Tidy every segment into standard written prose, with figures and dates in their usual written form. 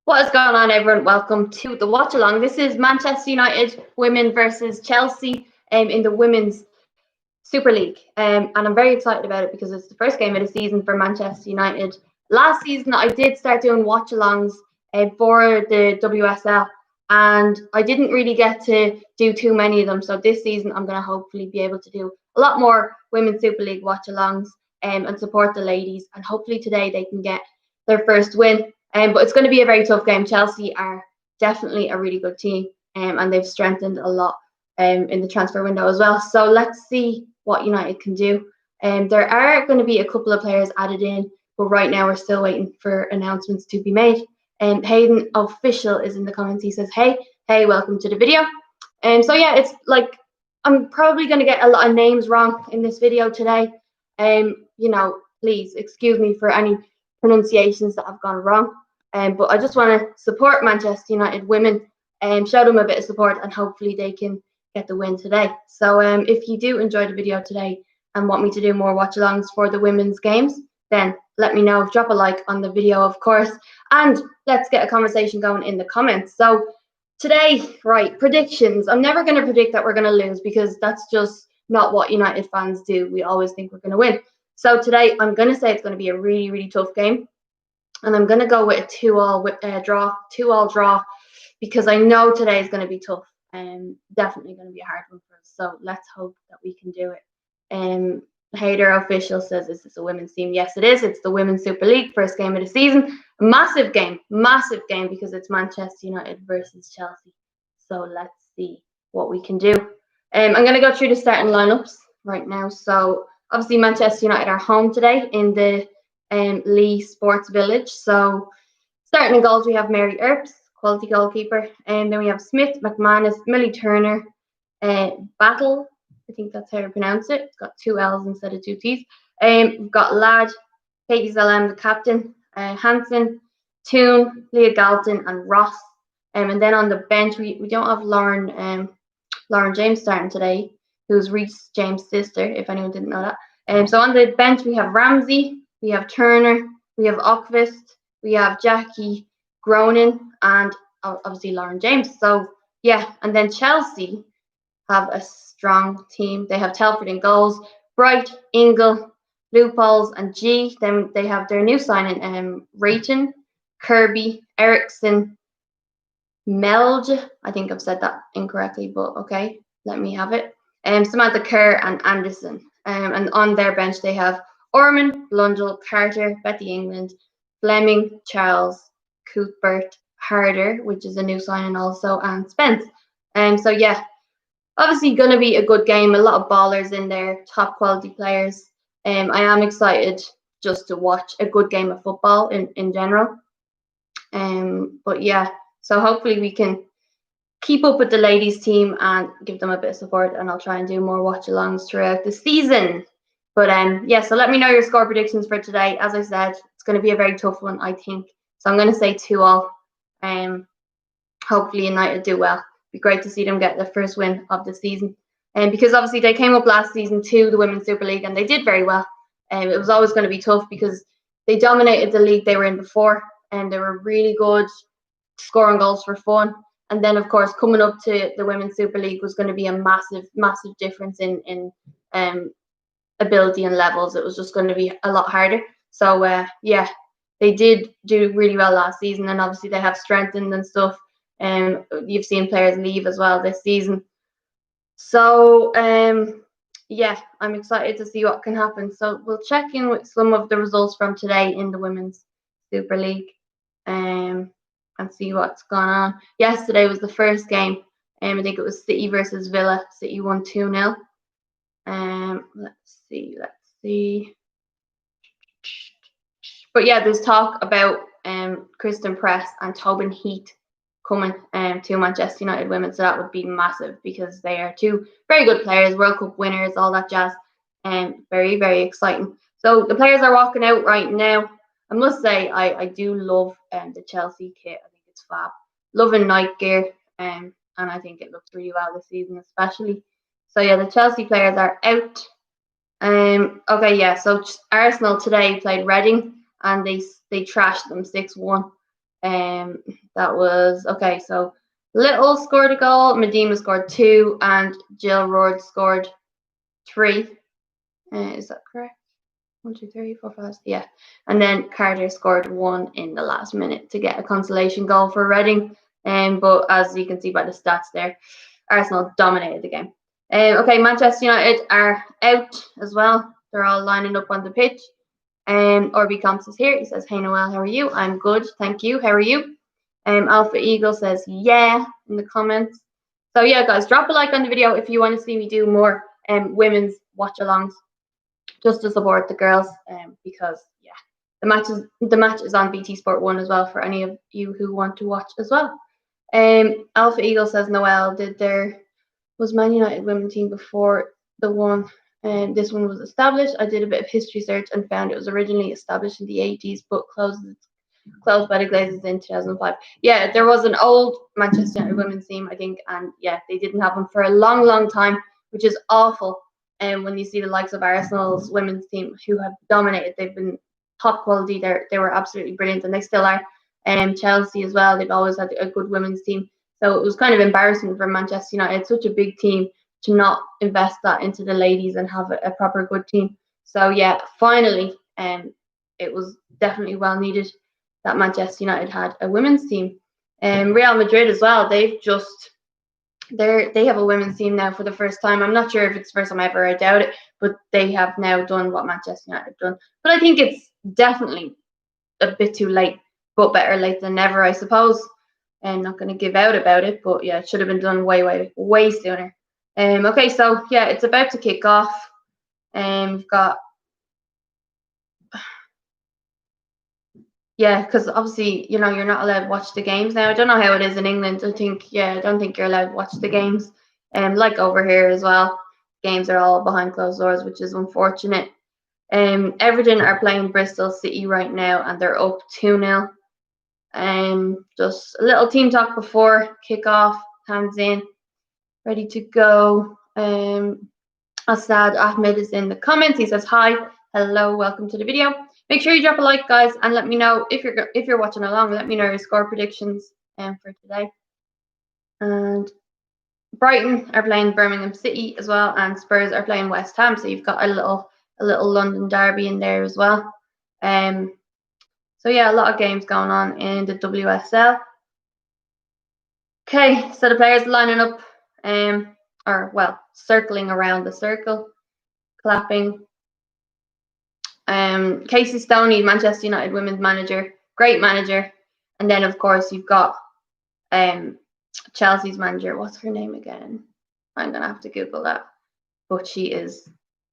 What is going on, everyone? Welcome to the watch along. This is Manchester United women versus Chelsea in the Women's Super League. And I'm very excited about it because it's the first game of the season for Manchester United. Last season, I did start doing watch alongs for the WSL, and I didn't really get to do too many of them. So this season, I'm going to hopefully be able to do a lot more Women's Super League watch alongs and support the ladies. And hopefully today they can get their first win. But it's going to be a very tough game. Chelsea are definitely a really good team, and they've strengthened a lot in the transfer window as well. So let's see what United can do. There are going to be a couple of players added in, but right now we're still waiting for announcements to be made. Hayden Official is in the comments. He says, hey, welcome to the video. So yeah, it's like I'm probably going to get a lot of names wrong in this video today. Please excuse me for any pronunciations that have gone wrong. But I just want to support Manchester United women and show them a bit of support, and hopefully they can get the win today. So if you do enjoy the video today and want me to do more watch alongs for the women's games, then let me know. Drop a like on the video, of course, and let's get a conversation going in the comments. So today, right, predictions. I'm never going to predict that we're going to lose because that's just not what United fans do. We always think we're going to win. So today, I'm going to say it's going to be a really, really tough game. And I'm going to go with a 2-2 draw, because I know today is going to be tough and definitely going to be a hard one for us. So let's hope that we can do it. Hater Official says, is this a women's team? Yes, it is. It's the Women's Super League, first game of the season. Massive game because it's Manchester United versus Chelsea. So let's see what we can do. I'm going to go through the starting lineups right now. So obviously Manchester United are home today in the Lee Sports Village. So starting in goals, we have Mary Earps, quality goalkeeper, and then we have Smith, McManus, Millie Turner, Battle, I think that's how you pronounce it. It's got 2 L's instead of 2 T's. We've got Ladd, Katie Zalem, the captain, Hansen, Toon, Leah Galton, and Ross. And then on the bench, we don't have Lauren James starting today, who's Reece James' sister, if anyone didn't know that. So on the bench, we have Ramsey, we have Turner, we have Ockvist, we have Jackie Gronin, and obviously Lauren James. So yeah, and then Chelsea have a strong team. They have Telford in goals, Bright, Ingle, Loopholes, and G. Then they have their new signing, Rayton, Kirby, Erickson, Melge. I think I've said that incorrectly, but okay, let me have it. Samantha Kerr and Anderson. And on their bench, they have Orman, Blundell, Carter, Betty England, Fleming, Charles, Cuthbert, Harder, which is a new signing also, and Spence. So yeah, obviously going to be a good game. A lot of ballers in there, top quality players. I am excited just to watch a good game of football in general. But yeah, so hopefully we can keep up with the ladies team and give them a bit of support, and I'll try and do more watch alongs throughout the season. But yeah, so let me know your score predictions for today. As I said, it's going to be a very tough one, I think. So I'm going to say 2-2. Hopefully United do well. It'd be great to see them get the first win of the season. Because obviously they came up last season to the Women's Super League and they did very well. It was always going to be tough because they dominated the league they were in before, and they were really good, scoring goals for fun. And then, of course, coming up to the Women's Super League was going to be a massive, massive difference in ability and levels. It was just going to be a lot harder. So yeah, they did do really well last season, and obviously they have strengthened and stuff. You've seen players leave as well this season. So yeah, I'm excited to see what can happen. So we'll check in with some of the results from today in the Women's Super League and see what's gone on. Yesterday was the first game. I think it was City versus Villa. City won 2-0. Let's see. But yeah, there's talk about Kristen Press and Tobin Heath coming to Manchester United women, so that would be massive because they are 2 very good players, World Cup winners, all that jazz, and very, very exciting. So the players are walking out right now. I must say I do love the Chelsea kit. I think it's fab. Loving night gear, and I think it looks really well this season, especially. So yeah, the Chelsea players are out. Okay, yeah. So Arsenal today played Reading and they trashed them 6-1. That was okay. So Little scored a goal, Medina scored 2, and Jill Roard scored 3. Is that correct? 1, 2, 3, 4, 5. Yeah, and then Carter scored 1 in the last minute to get a consolation goal for Reading. But as you can see by the stats there, Arsenal dominated the game. Okay, Manchester United are out as well. They're all lining up on the pitch. Orby Comps is here. He says, "Hey Noelle, how are you? I'm good, thank you. How are you?" Alpha Eagle says, "Yeah," in the comments. So yeah, guys, drop a like on the video if you want to see me do more women's watch-alongs, just to support the girls. Because yeah, the match is on BT Sport 1 as well for any of you who want to watch as well. Alpha Eagle says, "Noelle, was Man United women's team before the one this one was established? I did a bit of history search and found it was originally established in the 80s, but closed by the Glazers in 2005. Yeah, there was an old Manchester United women's team, I think, and yeah, they didn't have them for a long, long time, which is awful. And when you see the likes of Arsenal's women's team, who have dominated, they've been top quality. They were absolutely brilliant, and they still are. Chelsea as well, they've always had a good women's team. So it was kind of embarrassing for Manchester United, such a big team, to not invest that into the ladies and have a proper good team. So yeah, finally, it was definitely well needed that Manchester United had a women's team. Real Madrid as well, they have a women's team now for the first time. I'm not sure if it's the first time ever, I doubt it, but they have now done what Manchester United have done. But I think it's definitely a bit too late, but better late than never, I suppose. I'm not going to give out about it, but yeah, it should have been done way sooner. Okay, so yeah, it's about to kick off. We've got because obviously, you're not allowed to watch the games now. I don't know how it is in England. I don't think you're allowed to watch the games. Like over here as well, games are all behind closed doors, which is unfortunate. Everton are playing Bristol City right now, and they're up 2-0. Just a little team talk before kickoff. Hands in, ready to go. Asad Ahmed is in the comments. He says, "Hi, hello, welcome to the video. Make sure you drop a like, guys, and let me know if you're watching along. Let me know your score predictions for today." And Brighton are playing Birmingham City as well, and Spurs are playing West Ham. So you've got a little London derby in there as well. So yeah, a lot of games going on in the WSL. Okay, so the players lining up, circling around the circle, clapping. Casey Stoney, Manchester United women's manager, great manager. And then of course you've got Chelsea's manager. What's her name again? I'm gonna have to Google that. But she is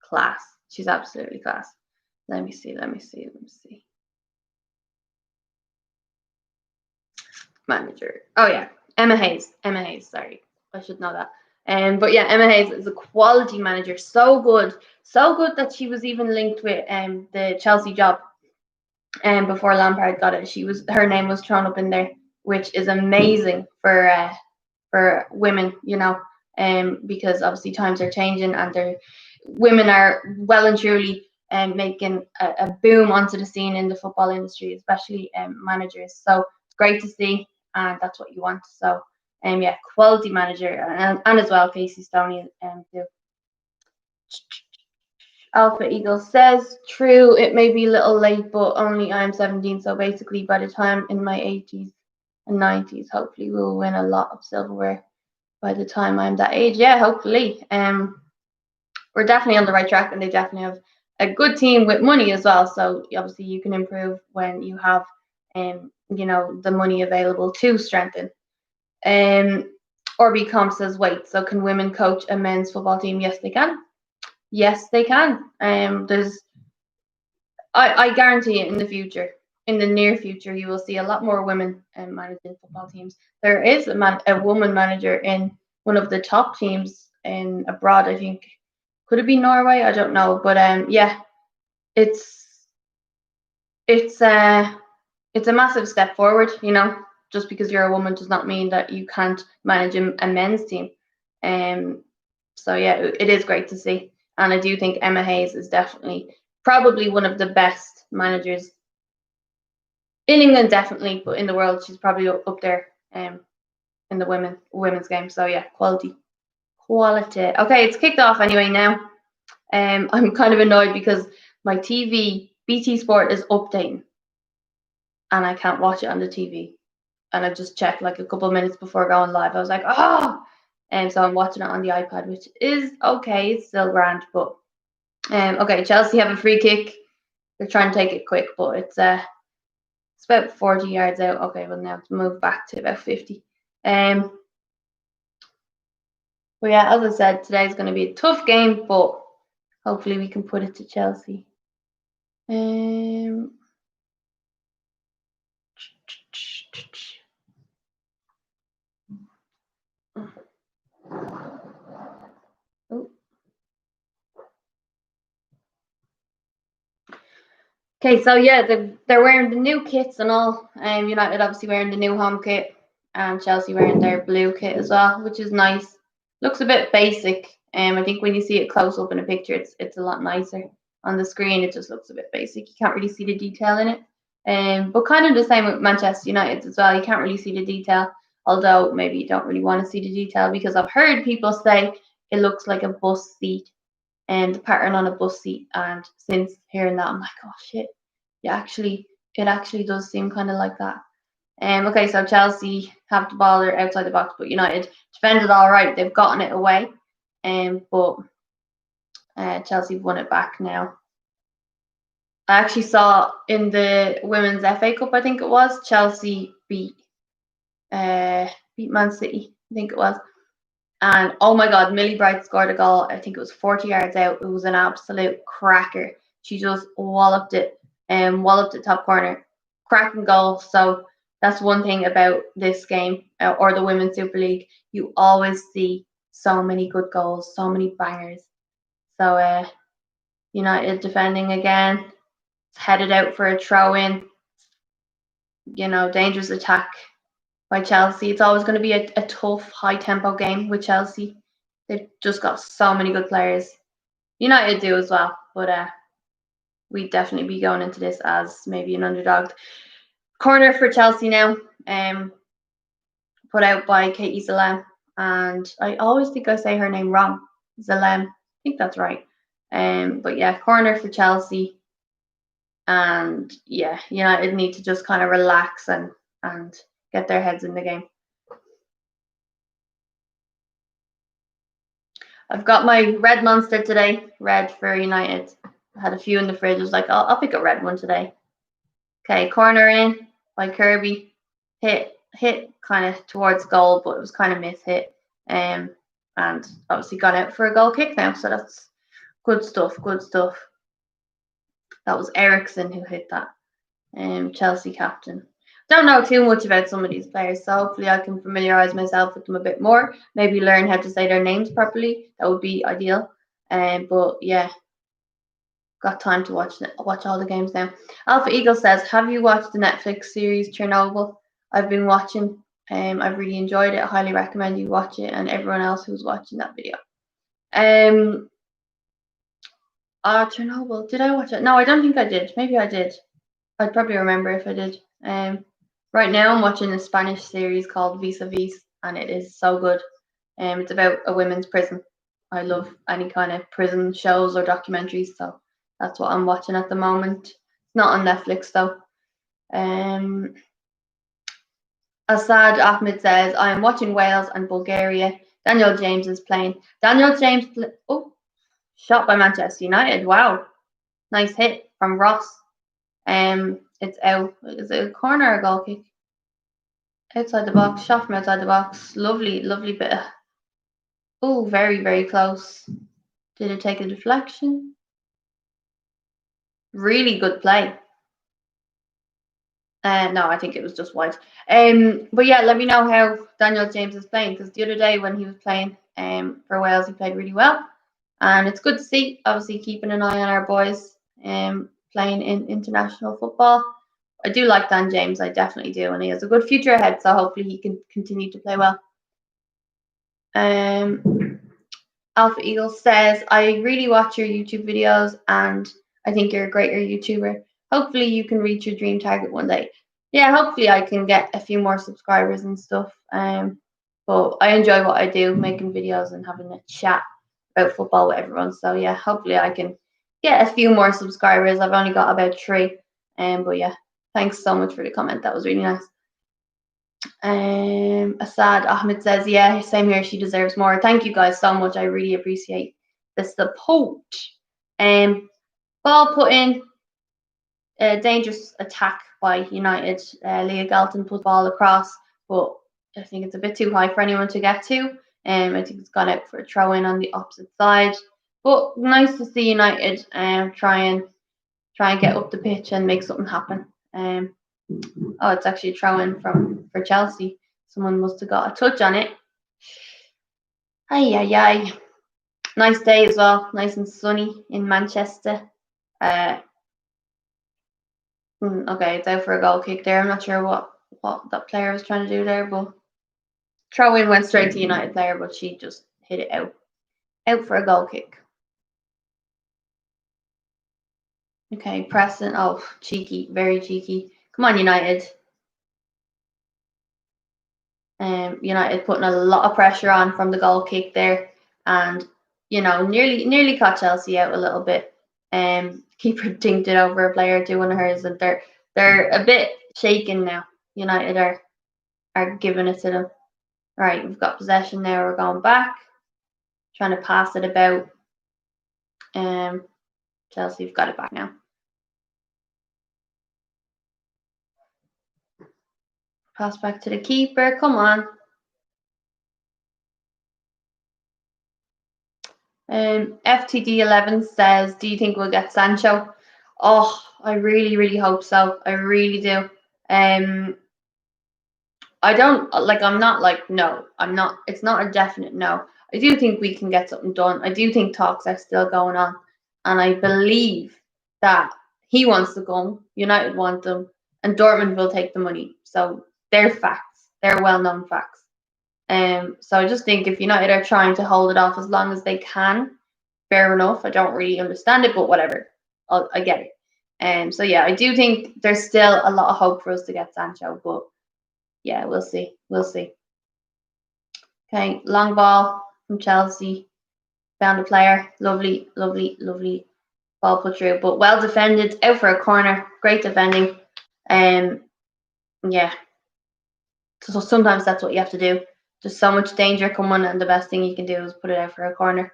class. She's absolutely class. Let me see. Manager. Oh yeah, Emma Hayes. Sorry, I should know that. But yeah, Emma Hayes is a quality manager. So good that she was even linked with the Chelsea job. Before Lampard got it, her name was thrown up in there, which is amazing for women, because obviously times are changing, and women are well and truly making a boom onto the scene in the football industry, especially managers. So it's great to see, and that's what you want. So yeah, quality manager, and as well Casey Stoney too. Alpha Eagle says, "True, it may be a little late, but only I'm 17, so basically by the time in my 80s and 90s, hopefully we'll win a lot of silverware by the time I'm that age." Yeah, hopefully. We're definitely on the right track, and they definitely have a good team with money as well. So obviously you can improve when you have the money available to strengthen. Orby Comp says, "Wait, so can women coach a men's football team?" Yes, they can. Yes, they can. I guarantee it in the near future, you will see a lot more women managing football teams. There is a woman manager in one of the top teams in abroad. I think, could it be Norway? I don't know, but yeah, it's a massive step forward. Just because you're a woman does not mean that you can't manage a men's team. So yeah, it is great to see. And I do think Emma Hayes is definitely probably one of the best managers In England, definitely, but in the world, she's probably up there in the women's game. So yeah, quality. Okay, it's kicked off anyway now. I'm kind of annoyed because my TV, BT Sport, is updating, and I can't watch it on the TV. And I just checked like a couple of minutes before going live. I was like, oh, and so I'm watching it on the iPad, which is okay. It's still grand, but okay. Chelsea have a free kick. They're trying to take it quick, but it's about 40 yards out. Okay, well now it's moved back to about 50. But yeah, as I said, today's going to be a tough game, but hopefully we can put it to Chelsea. Oh. Okay, so yeah, they're wearing the new kits and all. United obviously wearing the new home kit, and Chelsea wearing their blue kit as well, which is nice. Looks a bit basic. I think when you see it close up in a picture, it's a lot nicer. On the screen, it just looks a bit basic. You can't really see the detail in it. But kind of the same with Manchester United as well. You can't really see the detail, although maybe you don't really want to see the detail because I've heard people say it looks like a bus seat and the pattern on a bus seat. And since hearing that, I'm like, oh shit, it actually does seem kind of like that. Okay, so Chelsea have the ball, they're outside the box, but United defended all right. They've gotten it away, but Chelsea won it back now. I actually saw in the Women's FA Cup, I think it was, Chelsea beat Man City, I think it was. And oh my God, Millie Bright scored a goal. I think it was 40 yards out. It was an absolute cracker. She just walloped it walloped it top corner. Cracking goal. So that's one thing about this game or the Women's Super League. You always see so many good goals, so many bangers. So United defending again. It's headed out for a throw in. Dangerous attack by Chelsea. It's always going to be a tough, high tempo game with Chelsea. They've just got so many good players. United do as well, but we'd definitely be going into this as maybe an underdog. Corner for Chelsea now, put out by Katie Zalem, and I always think I say her name wrong. Zalem, I think that's right. But yeah, corner for Chelsea, and yeah, United need to just kind of relax and get their heads in the game. I've got my red Monster today, red for United. I had a few in the fridge. I was like, I'll pick a red one today. Okay, corner in by Kirby. Hit kind of towards goal, but it was kind of miss-hit. And obviously gone out for a goal kick now, so that's good stuff, That was Ericsson who hit that, Chelsea captain. Don't know too much about some of these players, so hopefully I can familiarise myself with them a bit more. Maybe learn how to say their names properly. That would be ideal. But yeah, got time to watch all the games now. Alpha Eagle says, have you watched the Netflix series Chernobyl? I've been watching. I've really enjoyed it. I highly recommend you watch it and everyone else who's watching that video. Chernobyl. Did I watch it? No, I don't think I did. Maybe I did. I'd probably remember if I did. Right now I'm watching a Spanish series called Vis a Vis, and it is so good. It's about a women's prison. I love any kind of prison shows or documentaries, so that's what I'm watching at the moment. It's not on Netflix though. Asad Ahmed says, I am watching Wales and Bulgaria. Daniel James is playing. Daniel James, shot by Manchester United. Wow. Nice hit from Ross. It's out. Is it a corner or a goal kick? Outside the box. Shot from outside the box. Lovely bit of... Oh, very, very close. Did it take a deflection? Really good play. No, I think it was just wide. But yeah, let me know how Daniel James is playing, because the other day when he was playing for Wales, he played really well. And it's good to see, obviously, keeping an eye on our boys playing in international football. I do like Dan James, I definitely do, and he has a good future ahead, so hopefully he can continue to play well. Alpha Eagle says, I really watch your YouTube videos and I think you're a greater YouTuber. Hopefully you can reach your dream target one day. yeah, hopefully I can get a few more subscribers and stuff. But I enjoy what I do, making videos and having a chat about football with everyone. So yeah, hopefully I can get a few more subscribers. I've only got about 3. But yeah, thanks so much for the comment. That was really nice. Asad Ahmed says, yeah, same here. She deserves more. Thank you guys so much. I really appreciate the support. Ball put in, a dangerous attack by United. Leah Galton put the ball across, but I think it's a bit too high for anyone to get to. I think it's gone out for a throw in on the opposite side. But nice to see United try and get up the pitch and make something happen. Oh, it's actually a throw in for Chelsea. Someone must have got a touch on it. Ay, ay, ay. Nice day as well. Nice and sunny in Manchester. Okay, it's out for a goal kick there. I'm not sure what that player was trying to do there, but throw in went straight to United player, but she just hit it out for a goal kick. Okay, Preston. Oh, cheeky, very cheeky. Come on, United. United putting a lot of pressure on from the goal kick there, and nearly caught Chelsea out a little bit. Keeper dinked it over a player to one of hers, and they're a bit shaken now. United are giving it to them. Right, we've got possession now. We're going back, trying to pass it about. Chelsea have got it back now. Pass back to the keeper. Come on. FTD11 says, do you think we'll get Sancho? Oh, I really, really hope so. I really do. I don't I'm not like, no, I'm not. It's not a definite no. I do think we can get something done. I do think talks are still going on. And I believe that he wants to go, United want them, and Dortmund will take the money. So they're facts. They're well-known facts. So I just think if United are trying to hold it off as long as they can, fair enough. I don't really understand it, but whatever. I get it. So yeah, I do think there's still a lot of hope for us to get Sancho, but yeah, we'll see. We'll see. Okay, long ball from Chelsea. Found a player. Lovely, lovely, lovely ball put through, but well defended. Out for a corner. Great defending. Yeah. So sometimes that's what you have to do. There's so much danger coming, and the best thing you can do is put it out for a corner.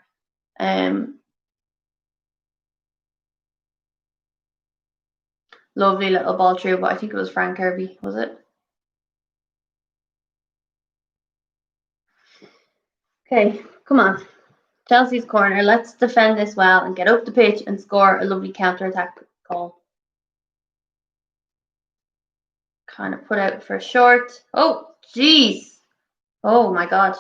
Lovely little ball through, but I think it was Frank Kirby, was it? Okay, come on. Chelsea's corner. Let's defend this well and get up the pitch and score a lovely counter-attack goal. Kind of put out for short. Oh, jeez. Oh my god.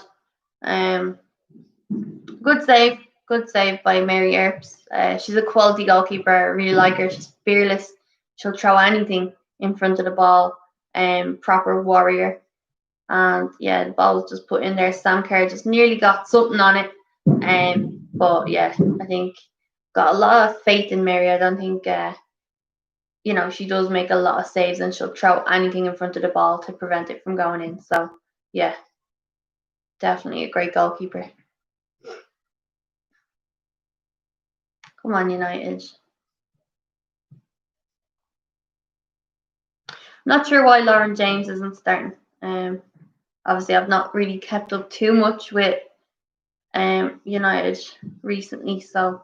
Good save. Good save by Mary Earps. She's a quality goalkeeper. I really like her. She's fearless. She'll throw anything in front of the ball. Proper warrior. And yeah, the ball was just put in there. Sam Kerr just nearly got something on it. But yeah, I think got a lot of faith in Mary. I don't think she does make a lot of saves, and she'll throw anything in front of the ball to prevent it from going in. So yeah, definitely a great goalkeeper. Come on, United. Not sure why Lauren James isn't starting. Obviously, I've not really kept up too much with United recently, so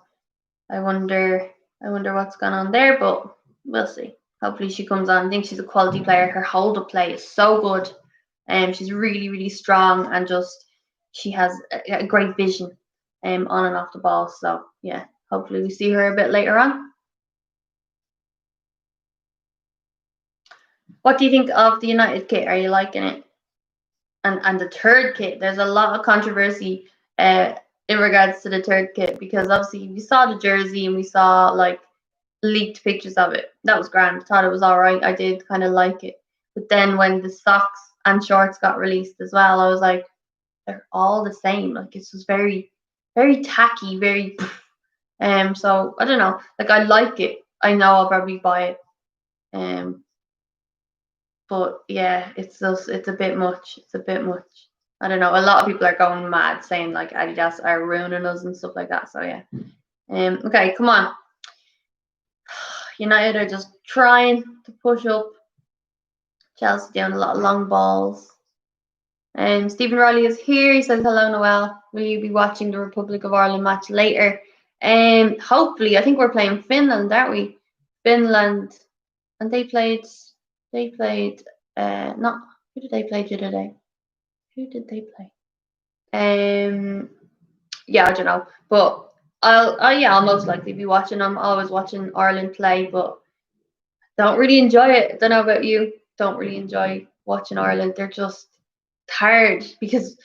I wonder what's going on there, but we'll see. Hopefully, she comes on. I think she's a quality player. Her hold up play is so good, and she's really, really strong, and just she has a great vision on and off the ball. So yeah, hopefully we see her a bit later on. What do you think of the United kit? Are you liking it? And the third kit, there's a lot of controversy in regards to the third kit, because obviously we saw the jersey and we saw like leaked pictures of it. That was grand. I thought it was all right. I did kind of like it. But then when the socks and shorts got released as well, I was like, they're all the same. Like it's just very, very tacky, very. So I don't know. Like I like it. I know I'll probably buy it. But yeah, it's a bit much. It's a bit much. I don't know. A lot of people are going mad saying like Adidas are ruining us and stuff like that. So yeah. Okay, come on. United are just trying to push up. Chelsea doing a lot of long balls. Stephen Riley is here. He says, hello, Noelle. Will you be watching the Republic of Ireland match later? Hopefully. I think we're playing Finland, aren't we? Finland. And they played, not, who did they play the other day? Who did they play? Yeah, I don't know. But I'll most likely be watching. I'm always watching Ireland play, but don't really enjoy it. Don't know about you. Don't really enjoy watching Ireland. They're just hard because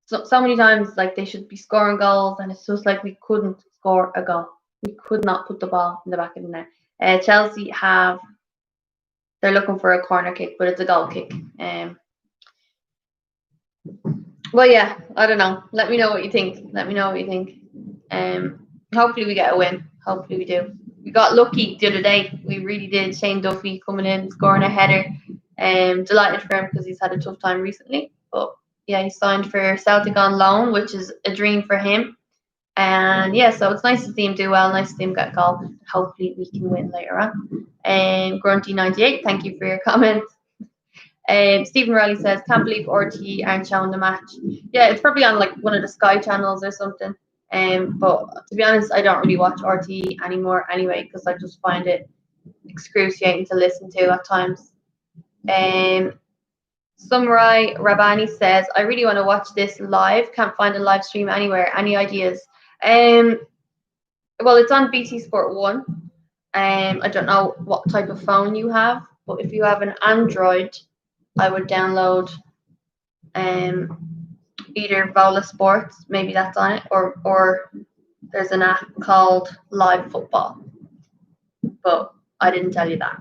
so many times like they should be scoring goals and it's just like we couldn't score a goal. We could not put the ball in the back of the net. Chelsea they're looking for a corner kick, but it's a goal kick. Well, yeah, I don't know. Let me know what you think. Hopefully we get a win. Hopefully we do. We got lucky the other day. We really did. Shane Duffy coming in, scoring a header. Delighted for him because he's had a tough time recently. But yeah, he signed for Celtic on loan, which is a dream for him. And yeah, so it's nice to see him do well. Nice to see him get a goal. Hopefully we can win later on. Grunty98, thank you for your comment. Stephen Riley says, can't believe RT aren't showing the match. Yeah, it's probably on like one of the Sky channels or something. But to be honest, I don't really watch RT anymore anyway because I just find it excruciating to listen to at times. Samurai Rabani says, I really want to watch this live. Can't find a live stream anywhere. Any ideas? Well, it's on BT Sport 1. I don't know what type of phone you have, but if you have an Android, I would download either Vola Sports, maybe that's on it, or there's an app called Live Football. But I didn't tell you that.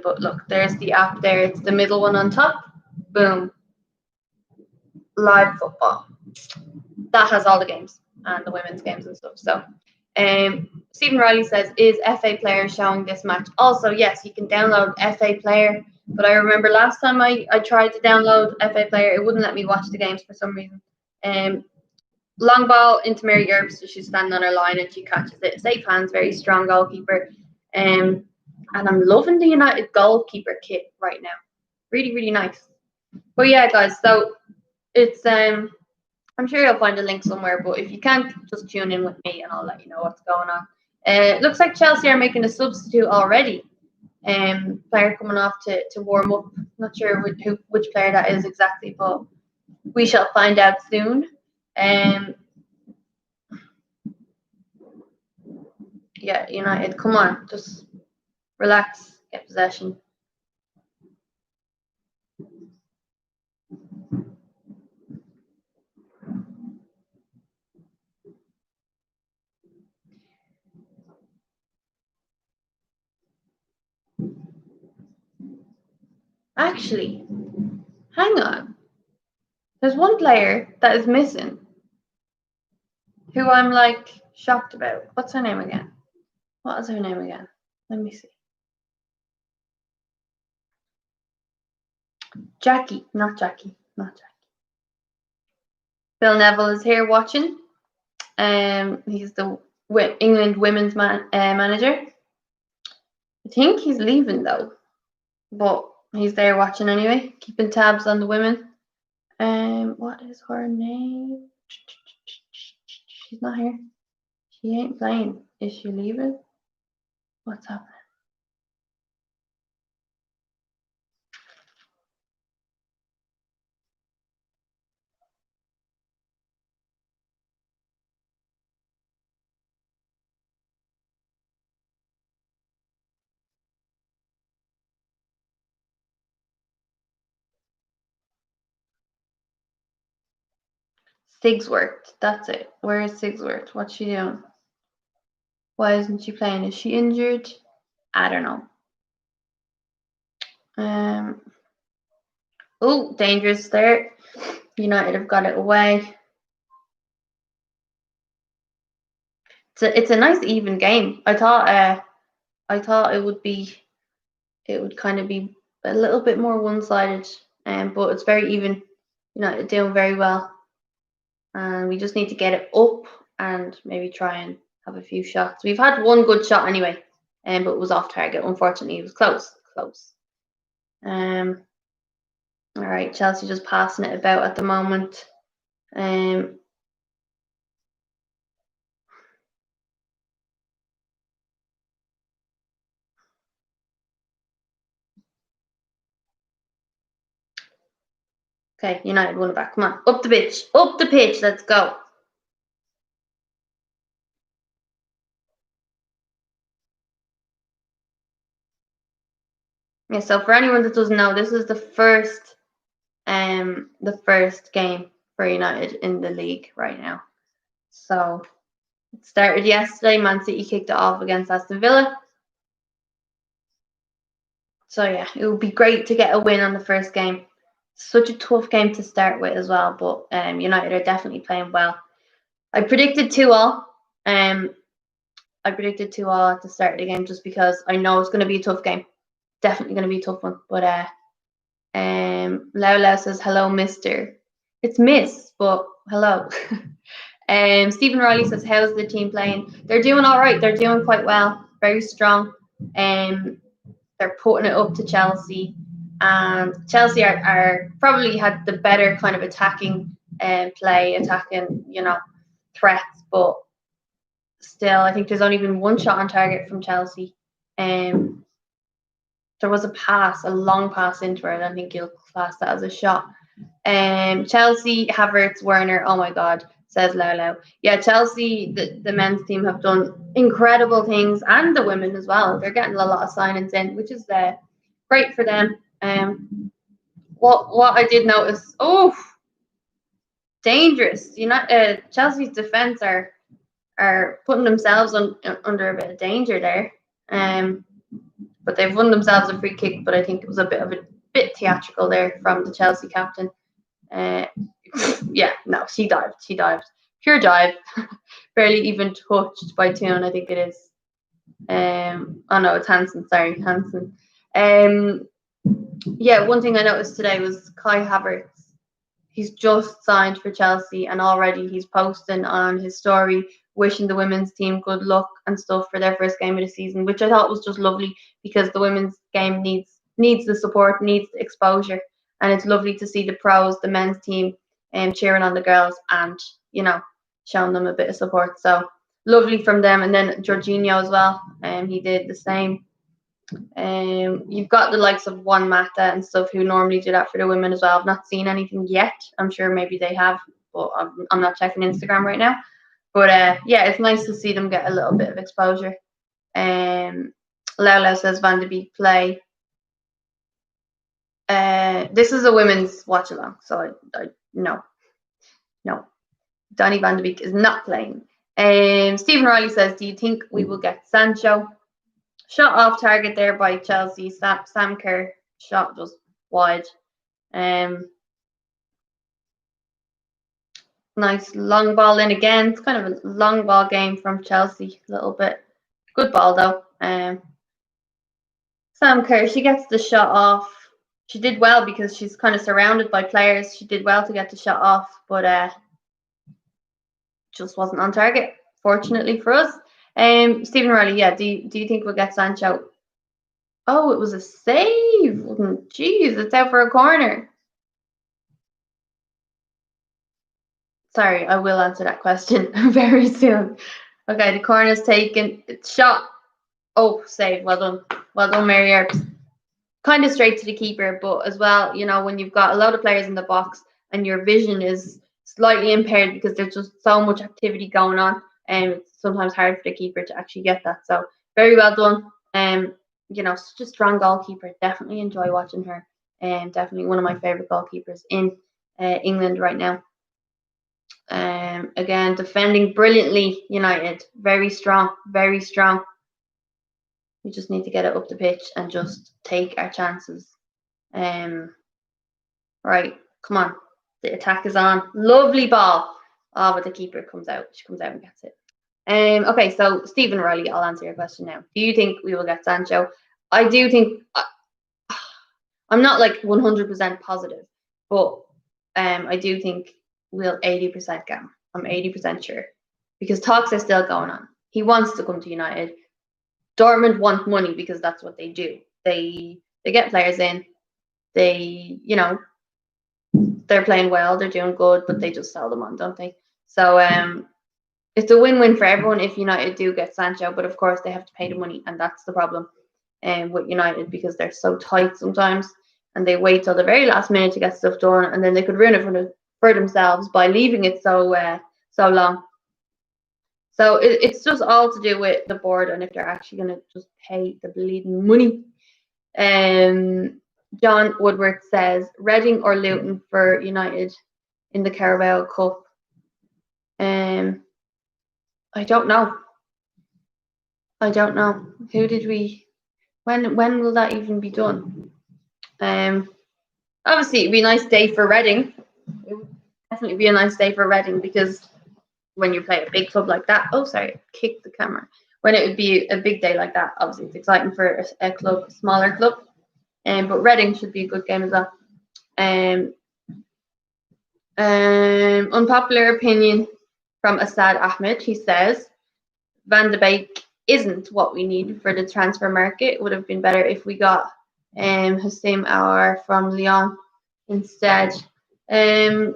But look, there's the app there. It's the middle one on top. Boom. Live Football. That has all the games and the women's games and stuff. So Stephen Riley says, is FA Player showing this match? Also, yes, you can download FA Player. But I remember last time I tried to download FA Player, it wouldn't let me watch the games for some reason. Long ball into Mary Earps, so she's standing on her line and she catches it. Safe hands, very strong goalkeeper. And I'm loving the United goalkeeper kit right now. Really, really nice. But yeah, guys, so it's I'm sure you'll find a link somewhere, but if you can't, just tune in with me and I'll let you know what's going on. It looks like Chelsea are making a substitute already. Player coming off to warm up. Not sure which player that is exactly, but we shall find out soon. Yeah, United, come on, just relax, get possession. Actually, hang on. There's one player that is missing who I'm like shocked about. What's her name again? What is her name again? Let me see. Jackie, not Jackie. Phil Neville is here watching. He's the England women's manager. I think he's leaving though, but he's there watching anyway, keeping tabs on the women. What is her name? She's not here. She ain't playing. Is she leaving? What's happening? Sigsworth. That's it. Where is Sigsworth? What's she doing? Why isn't she playing? Is she injured? I don't know. Oh, dangerous there. United have got it away. It's a nice even game. I thought it would kind of be a little bit more one-sided, but it's very even. United doing very well, and we just need to get it up and maybe try and have a few shots. We've had one good shot anyway, but it was off target. Unfortunately, it was close. All right, Chelsea just passing it about at the moment. Okay, United won it back. Come on, up the pitch, let's go. Yeah, so for anyone that doesn't know, this is the first game for United in the league right now. So it started yesterday. Man City kicked it off against Aston Villa. So yeah, it would be great to get a win on the first game. Such a tough game to start with as well, but United are definitely playing well. I predicted 2-2. I predicted 2-2 at the start of the game just because I know it's going to be a tough game. Definitely going to be a tough one. But Lau says hello, Mister. It's Miss, but hello. Stephen Riley says, how's the team playing? They're doing all right. They're doing quite well. Very strong. They're putting it up to Chelsea. And Chelsea are probably had the better kind of attacking play, attacking, threats. But still, I think there's only been one shot on target from Chelsea. There was a long pass into it. I think you'll class that as a shot. Chelsea, Havertz, Werner, oh my God, says Lau. Yeah, Chelsea, the men's team have done incredible things, and the women as well. They're getting a lot of signings in, which is great for them. What I did notice, dangerous. Chelsea's defense are putting themselves under a bit of danger there. But they've won themselves a free kick, but I think it was a bit theatrical there from the Chelsea captain. She dived. Pure dive. Barely even touched by Toon, I think it is. No, it's Hansen. Sorry, Hansen. One thing I noticed today was Kai Havertz. He's just signed for Chelsea, and already he's posting on his story wishing the women's team good luck and stuff for their first game of the season, which I thought was just lovely because the women's game needs the support, needs the exposure, and it's lovely to see the pros, the men's team, cheering on the girls and showing them a bit of support. So lovely from them, and then Jorginho as well, he did the same. You've got the likes of Juan Mata and stuff who normally do that for the women as well. I've not seen anything yet. I'm sure maybe they have, but I'm not checking Instagram right now. But it's nice to see them get a little bit of exposure. Lau says Van de Beek play. This is a women's watch along, so I no. Donny Van de Beek is not playing. Stephen Riley says, do you think we will get Sancho? Shot off target there by Chelsea. Sam Kerr shot just wide. Nice long ball in again. It's kind of a long ball game from Chelsea a little bit. Good ball though. Sam Kerr, she gets the shot off. She did well because she's kind of surrounded by players. She did well to get the shot off, but just wasn't on target, fortunately for us. Stephen Riley, do you think we'll get Sancho? Oh, it was a save. Jeez, it's out for a corner. Sorry, I will answer that question very soon. Okay, the corner's taken. It's shot. Oh, save. Well done, Mary Earps. Kind of straight to the keeper, but as well, when you've got a lot of players in the box and your vision is slightly impaired because there's just so much activity going on, and it's sometimes hard for the keeper to actually get that. So very well done. Such a strong goalkeeper. Definitely enjoy watching her. Definitely one of my favorite goalkeepers in England right now. Again, defending brilliantly, United. Very strong, very strong. We just need to get it up the pitch and just take our chances. Right, come on. The attack is on. Lovely ball. Oh, but the keeper comes out. She comes out and gets it. Okay, so Stephen Riley, I'll answer your question now. Do you think we will get Sancho? I do think I'm not like 100% positive, but I do think we'll 80% get him. I'm 80% sure because talks are still going on. He wants to come to United. Dortmund want money because that's what they do. They get players in. They, they're playing well. They're doing good, but they just sell them on, don't they? So it's a win-win for everyone if United do get Sancho, but of course they have to pay the money, and that's the problem with United because they're so tight sometimes, and they wait till the very last minute to get stuff done, and then they could ruin it for themselves by leaving it so long. So it's just all to do with the board and if they're actually going to just pay the bleeding money. John Woodward says Reading or Luton for United in the Carabao Cup. I don't know. Who did we? When will that even be done? Obviously, it'd be a nice day for Reading. It would definitely be a nice day for Reading because when you play a big club like that, kick the camera. When it would be a big day like that, obviously it's exciting for a club, a smaller club. But Reading should be a good game as well. Unpopular opinion from Asad Ahmed. He says Van de Beek isn't what we need for the transfer market. It would have been better if we got Hussein Aouar from Lyon instead. I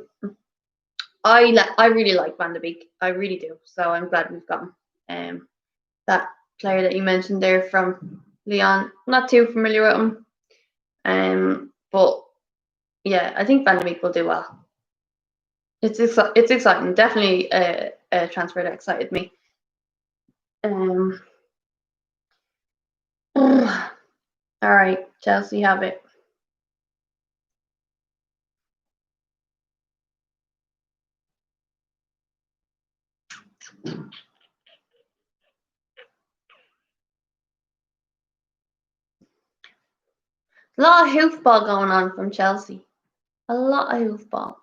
really like Van de Beek. I really do. So I'm glad we've got him. That player that you mentioned there from Lyon, not too familiar with him. But yeah, I think Van de Beek will do well. It's exciting. Definitely a transfer that excited me. All right, Chelsea have it. A lot of hoofball going on from Chelsea. A lot of hoofball.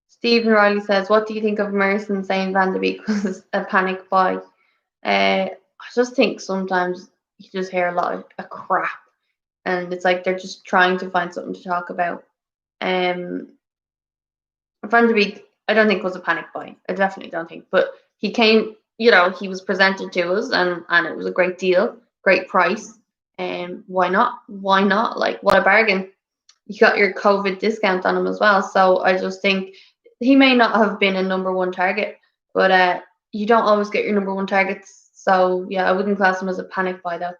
Stephen Riley says, what do you think of Merson saying Van de Beek was a panic buy? I just think sometimes you just hear a lot of crap and it's like they're just trying to find something to talk about. Van de Beek, I don't think was a panic buy. I definitely don't think. But he came, he was presented to us and it was a great deal, great price. Why not? Why not? Like, what a bargain. You got your COVID discount on him as well. So I just think he may not have been a number one target, but you don't always get your number one targets. So yeah, I wouldn't class him as a panic buy though.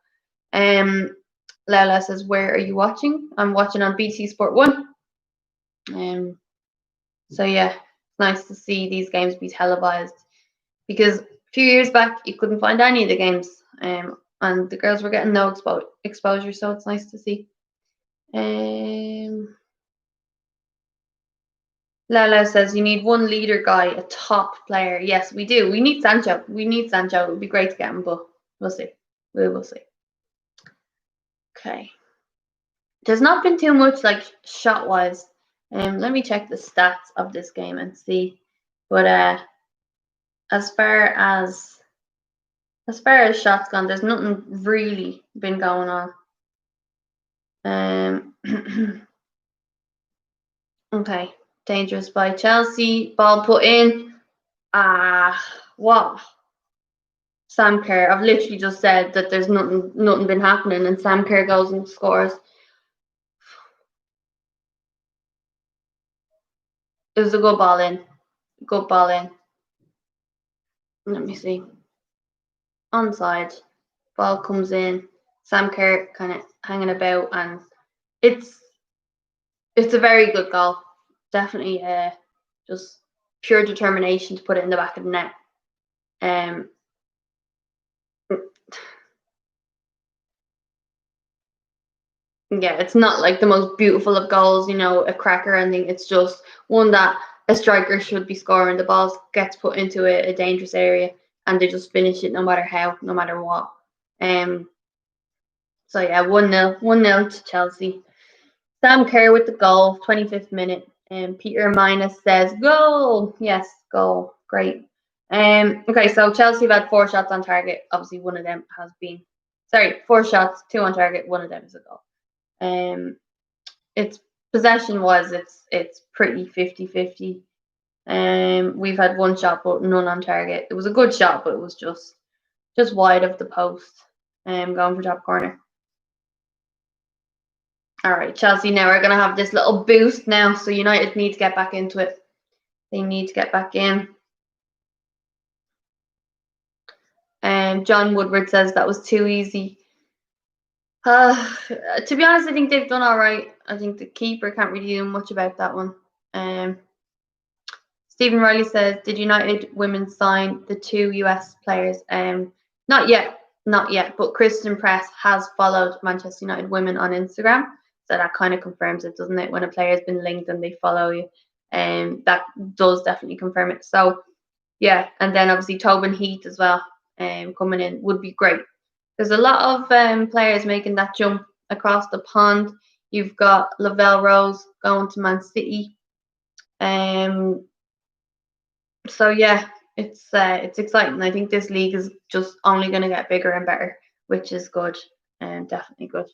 Leila says, where are you watching? I'm watching on BT Sport 1. So yeah, it's nice to see these games be televised because a few years back you couldn't find any of the games, and the girls were getting no exposure. So it's nice to see. Lala says you need one leader guy, a top player. Yes, we do. We need Sancho. It would be great to get him, but we'll see. We will see. Okay. There's not been too much like shot wise. Let me check the stats of this game and see. But as far as shots gone, there's nothing really been going on. Okay. Dangerous by Chelsea. Ball put in. What? Sam Kerr. I've literally just said that there's nothing been happening, and Sam Kerr goes and scores. It was a good ball in. Good ball in. Let me see. Onside. Ball comes in. Sam Kerr kind of hanging about, and it's a very good goal. Definitely just pure determination to put it in the back of the net. Yeah, it's not like the most beautiful of goals, a cracker or anything. It's just one that a striker should be scoring. The ball gets put into a dangerous area and they just finish it no matter how, no matter what. So yeah, 1-0 to Chelsea. Sam Kerr with the goal, 25th minute. And Peter Minus says, goal! Yes, goal. Great. Okay, so Chelsea have had 4 shots on target. Obviously, one of them has been 4 shots, 2 on target, one of them is a goal. It's possession wise, it's pretty 50-50. We've had 1 shot, but none on target. It was a good shot, but it was just wide of the post. Going for top corner. All right, Chelsea now are going to have this little boost now, so United need to get back into it. They need to get back in. John Woodward says that was too easy. To be honest, I think they've done all right. I think the keeper can't really do much about that one. Stephen Riley says, did United women sign the 2 US players? Not yet, but Kristen Press has followed Manchester United women on Instagram. So that kind of confirms it, doesn't it? When a player has been linked and they follow you, that does definitely confirm it. So, yeah, and then obviously Tobin Heath as well coming in would be great. There's a lot of players making that jump across the pond. You've got Lavelle Rose going to Man City. So yeah, it's exciting. I think this league is just only going to get bigger and better, which is good, and definitely good.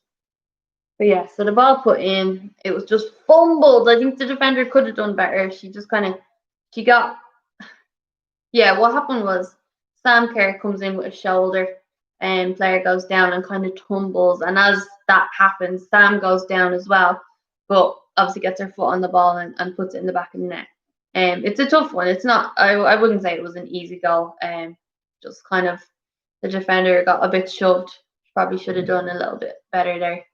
But yeah, so the ball put in, it was just fumbled. I think the defender could have done better. She just got. Yeah, what happened was Sam Kerr comes in with a shoulder, and player goes down and kind of tumbles. And as that happens, Sam goes down as well, but obviously gets her foot on the ball and puts it in the back of the net. It's a tough one. It's not. I wouldn't say it was an easy goal. Just kind of the defender got a bit shoved. Probably should have done a little bit better there.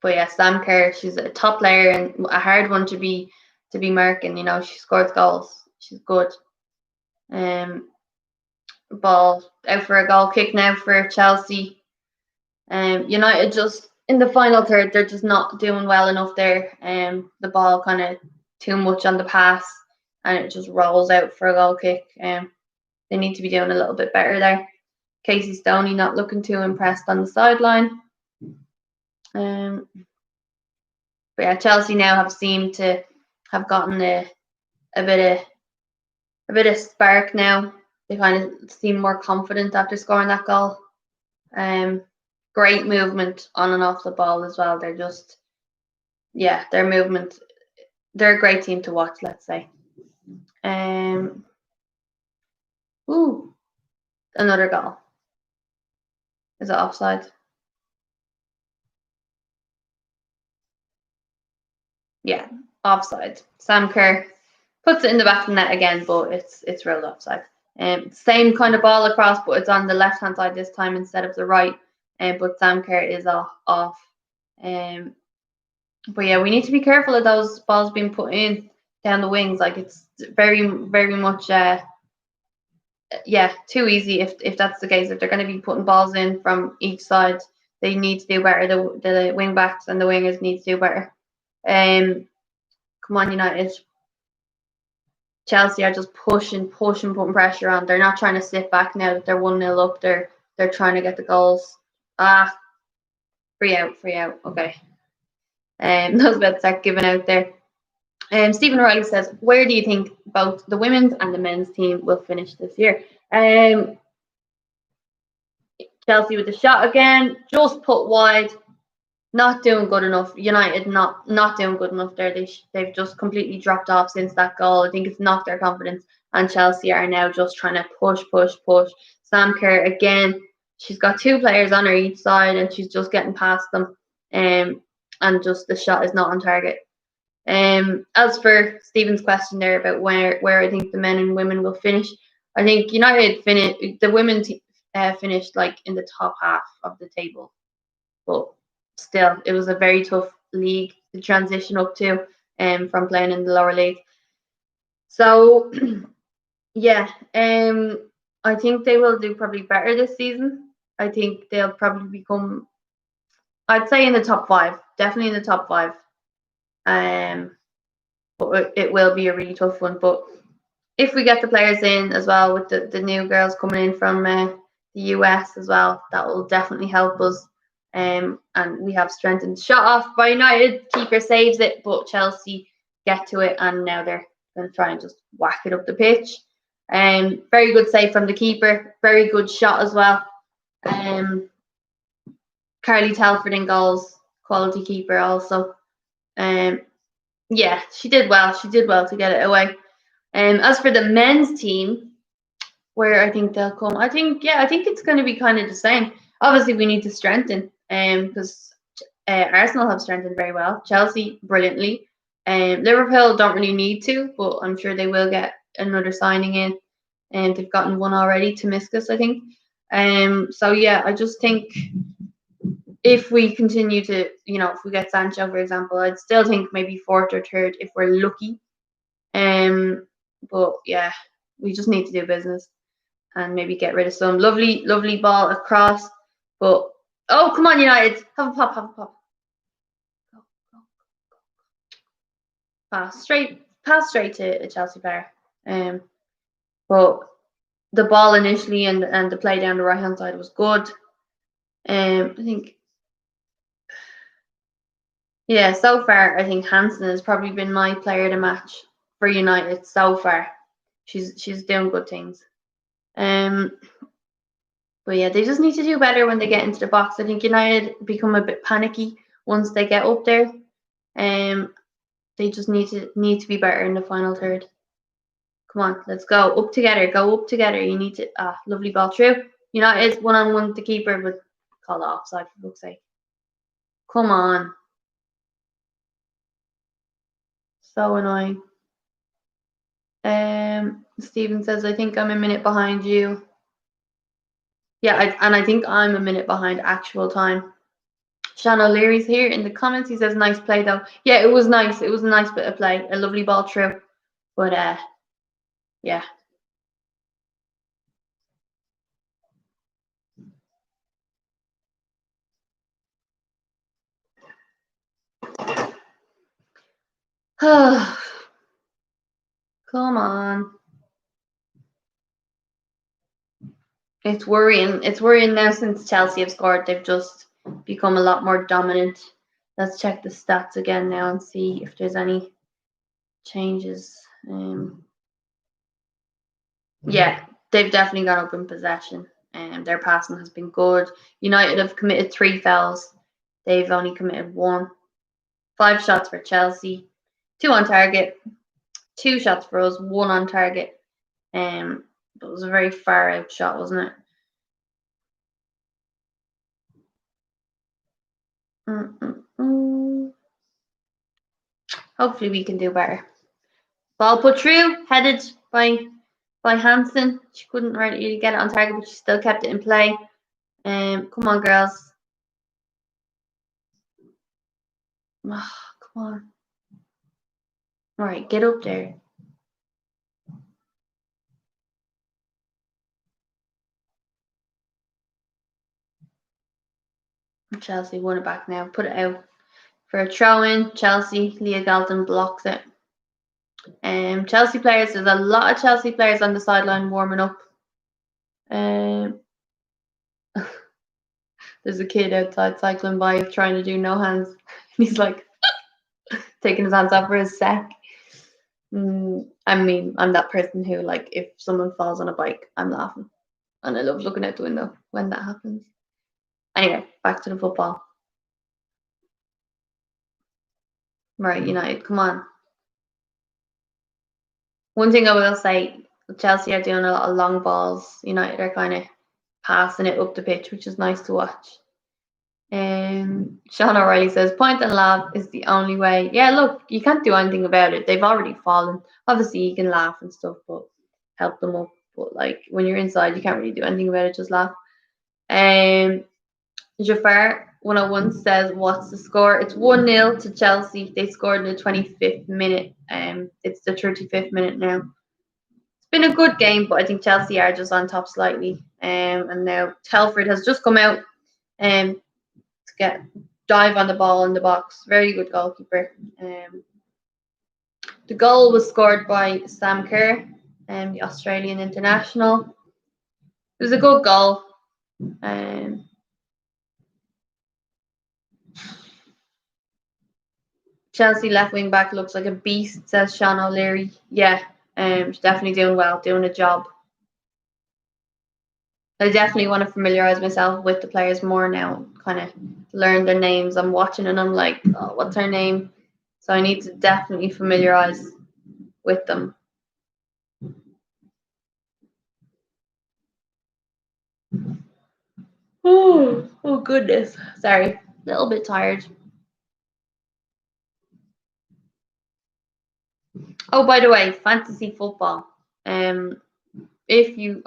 But yeah, Sam Kerr, she's a top player and a hard one to be marking. She scores goals. She's good. Ball out for a goal kick now for Chelsea. United just in the final third, they're just not doing well enough there. The ball kind of too much on the pass, and it just rolls out for a goal kick. They need to be doing a little bit better there. Casey Stoney not looking too impressed on the sideline. But yeah, Chelsea now have seemed to have gotten a bit of spark now. They kind of seem more confident after scoring that goal. Great movement on and off the ball as well. They're just, yeah, their movement. They're a great team to watch, let's say. Another goal. Is it offside? Yeah, offside. Sam Kerr puts it in the back of the net again, but it's ruled offside. Same kind of ball across, but it's on the left hand side this time instead of the right. But Sam Kerr is off. But yeah, we need to be careful of those balls being put in down the wings. Like it's very, very much too easy if that's the case. If they're going to be putting balls in from each side, they need to do better. The wing backs and the wingers need to do better. Come on, United. Chelsea are just pushing, putting pressure on. They're not trying to sit back now that they're 1-0 up. They're trying to get the goals. Free out. Okay. I was about to start giving out there. Stephen Riley says, where do you think both the women's and the men's team will finish this year? Chelsea with the shot again, just put wide. Not doing good enough. United not doing good enough there. They've just completely dropped off since that goal. I think it's knocked their confidence. And Chelsea are now just trying to push. Sam Kerr again. She's got 2 players on her each side, and she's just getting past them. And just the shot is not on target. As for Stephen's question there about where I think the men and women will finish, I think United the women finished like in the top half of the table, but still, it was a very tough league to transition up to from playing in the lower league. So, yeah, I think they will do probably better this season. I think they'll probably become, I'd say, in the top 5, definitely in the top 5. But it will be a really tough one. But if we get the players in as well, with the new girls coming in from the US as well, that will definitely help us. And we have strengthened. Shot off by United, keeper saves it, but Chelsea get to it, and now they're going to try and just whack it up the pitch. Very good save from the keeper. Very good shot as well. Carly Telford in goals. Quality keeper also. Yeah, she did well. She did well to get it away. As for the men's team, where I think they'll come, I think it's going to be kind of the same. Obviously, we need to strengthen, because Arsenal have strengthened very well. Chelsea brilliantly. Liverpool don't really need to, but I'm sure they will get another signing in. And they've gotten one already, Tomiskas, I think. So yeah, I just think if we continue to, if we get Sancho, for example, I'd still think maybe fourth or third if we're lucky. But yeah, we just need to do business and maybe get rid of some lovely ball across. But oh, come on, United, have a pop, have a pop. Go. Pass straight to a Chelsea player. But the ball initially and the play down the right hand side was good. I think, yeah, so far I think Hansen has probably been my player of the match for United so far. She's doing good things. But yeah, they just need to do better when they get into the box. I think United become a bit panicky once they get up there. They just need to be better in the final third. Come on, let's go up together. Go up together. You need to. Lovely ball through. United 1-on-1 with the keeper, but call it offside for fuck's sake. Come on. So annoying. Stephen says, I think I'm a minute behind you. Yeah, I think I'm a minute behind actual time. Sean O'Leary's here in the comments. He says, nice play though. Yeah, it was nice. It was a nice bit of play. A lovely ball through. But yeah. Come on. It's worrying. It's worrying now since Chelsea have scored. They've just become a lot more dominant. Let's check the stats again now and see if there's any changes. Yeah, they've definitely got up in possession. Their passing has been good. United have committed 3 fouls. They've only committed 1. 5 shots for Chelsea. 2 on target. 2 shots for us. 1 on target. It was a very far out shot, wasn't it? Hopefully we can do better. Ball put through, headed by Hansen. She couldn't really get it on target, but she still kept it in play. Come on, girls. Oh, come on. All right, get up there. Chelsea won it back now. Put it out for a throw in. Chelsea, Leah Galton blocks it. Chelsea players, there's a lot of Chelsea players on the sideline warming up. There's a kid outside cycling by trying to do no hands. He's like taking his hands off for his sack. I mean, I'm that person who, like, if someone falls on a bike, I'm laughing. And I love looking out the window when that happens. Anyway, back to the football. Right, United, come on. One thing I will say, Chelsea are doing a lot of long balls. United are kind of passing it up the pitch, which is nice to watch. Sean O'Reilly says, point and laugh is the only way. Yeah, look, you can't do anything about it. They've already fallen. Obviously, you can laugh and stuff, but help them up. But like when you're inside, you can't really do anything about it. Just laugh. Jafar 101 says, what's the score? It's 1-0 to Chelsea. They scored in the 25th minute. It's the 35th minute now. It's been a good game, but I think Chelsea are just on top slightly. And now Telford has just come out to dive on the ball in the box. Very good goalkeeper. The goal was scored by Sam Kerr, the Australian international. It was a good goal. Chelsea left wing back looks like a beast, says Sean O'Leary. Yeah, she's definitely doing well, doing a job. I definitely want to familiarize myself with the players more now, kind of learn their names. I'm watching and I'm like, oh, what's her name? So I need to definitely familiarize with them. Oh goodness. Sorry, a little bit tired. Oh, by the way, fantasy football. If you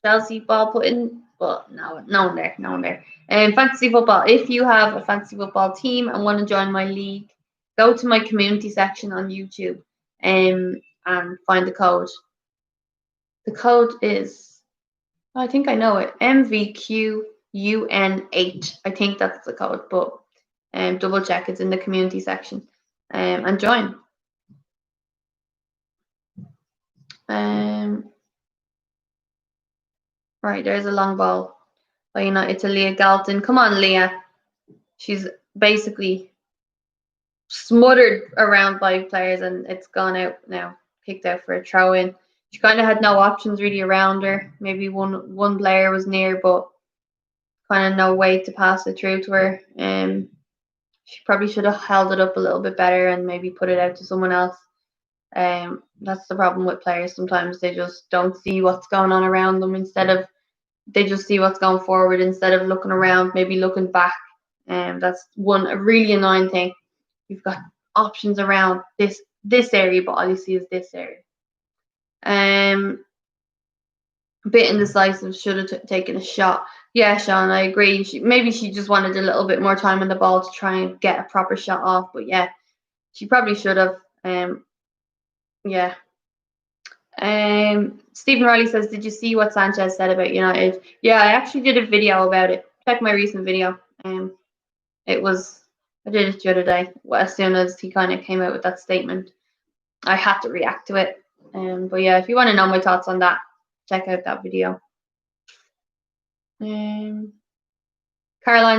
Chelsea ball put in, well, no one there, no one there. Fantasy football. If you have a fantasy football team and want to join my league, go to my community section on YouTube, and find the code. The code is, I think I know it, MVQUN8. I think that's the code, but double check. It's in the community section, and join. Right, there's a long ball. By United to Leah Galton. Come on, Leah. She's basically smothered around by players and it's gone out now. Kicked out for a throw in. She kind of had no options really around her. Maybe one player was near, but kind of no way to pass it through to her. She probably should have held it up a little bit better and maybe put it out to someone else. That's the problem with players. Sometimes they just don't see what's going on around them. They just see what's going forward instead of looking around, maybe looking back. That's a really annoying thing. You've got options around this area, but all you see is this area. A bit indecisive. Should have taken a shot. Yeah, Sean, I agree. Maybe she just wanted a little bit more time on the ball to try and get a proper shot off. But yeah, she probably should have. Yeah. Stephen Riley says, "Did you see what Sanchez said about United?" Yeah, I actually did a video about it. Check my recent video. I did it the other day. As soon as he kind of came out with that statement, I had to react to it. But yeah, if you want to know my thoughts on that, check out that video. Caroline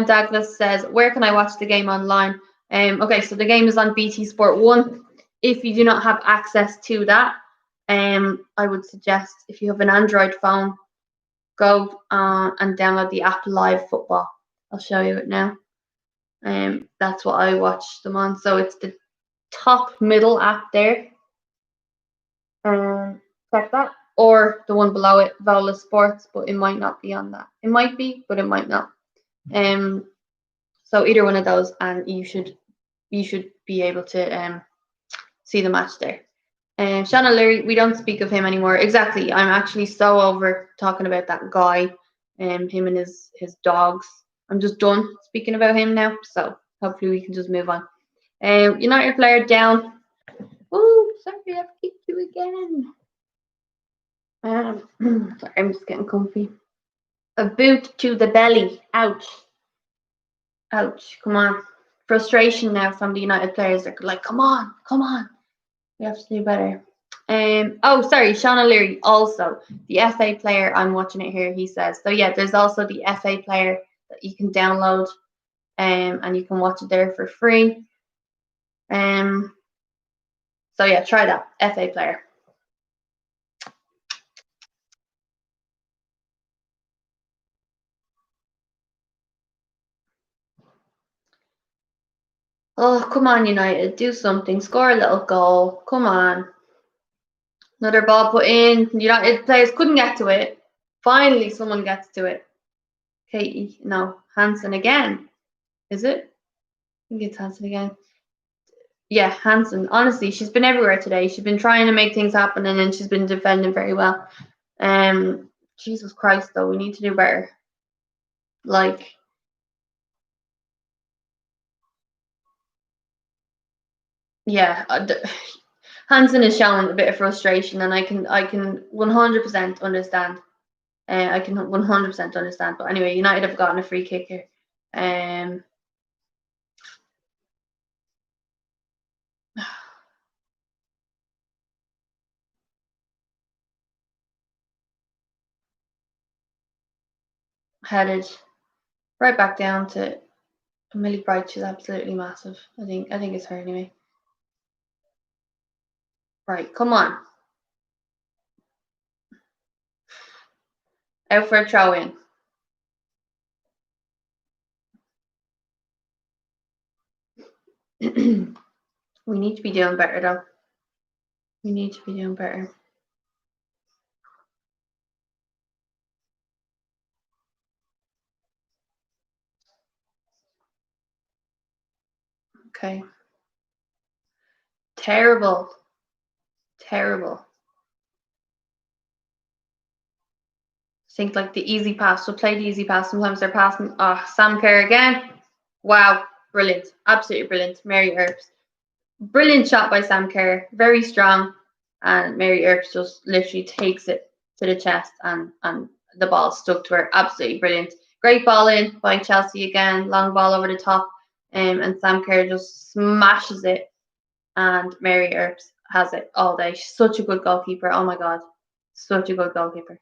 Douglas says, "Where can I watch the game online?" Okay, so the game is on BT Sport 1. If you do not have access to that, I would suggest if you have an Android phone, go and download the app Live Football. I'll show you it now. That's what I watch them on. So it's the top middle app there. Check that. Or the one below it, Vola Sports, but it might not be on that. It might be, but it might not. So either one of those, and you should be able to see the match there. Sean O'Leary, we don't speak of him anymore. Exactly. I'm actually so over talking about that guy, him and his dogs. I'm just done speaking about him now. So hopefully we can just move on. United player down. Oh, sorry, I've kicked you again. Sorry, I'm just getting comfy. A boot to the belly. Ouch. Ouch. Come on. Frustration now from the United players. They're like, come on. We have to do better. Oh, sorry, Sean O'Leary. Also, the FA player. I'm watching it here. He says so. Yeah, there's also the FA player that you can download, and you can watch it there for free. So yeah, try that FA player. Oh, come on, United, do something. Score a little goal. Come on. Another ball put in. United players couldn't get to it. Finally, someone gets to it. Katie, no, Hansen again. Is it? I think it's Hansen again. Yeah, Hansen. Honestly, she's been everywhere today. She's been trying to make things happen, and then she's been defending very well. Jesus Christ, though, we need to do better. Like, yeah, Hansen is showing a bit of frustration, and I can 100% understand. I can 100% understand. But anyway, United have gotten a free kick here. Headed right back down to Millie Bright. She's absolutely massive. I think it's her anyway. Right, come on. Out for a throw in. We need to be doing better though. We need to be doing better. Okay. Terrible. Terrible. I think like the easy pass. So play the easy pass. Sometimes they're passing. Sam Kerr again. Wow. Brilliant. Absolutely brilliant. Mary Earps. Brilliant shot by Sam Kerr. Very strong. And Mary Earps just literally takes it to the chest and the ball stuck to her. Absolutely brilliant. Great ball in by Chelsea again. Long ball over the top. And Sam Kerr just smashes it. And Mary Earps has it all day. She's such a good goalkeeper. Oh my God. Such a good goalkeeper.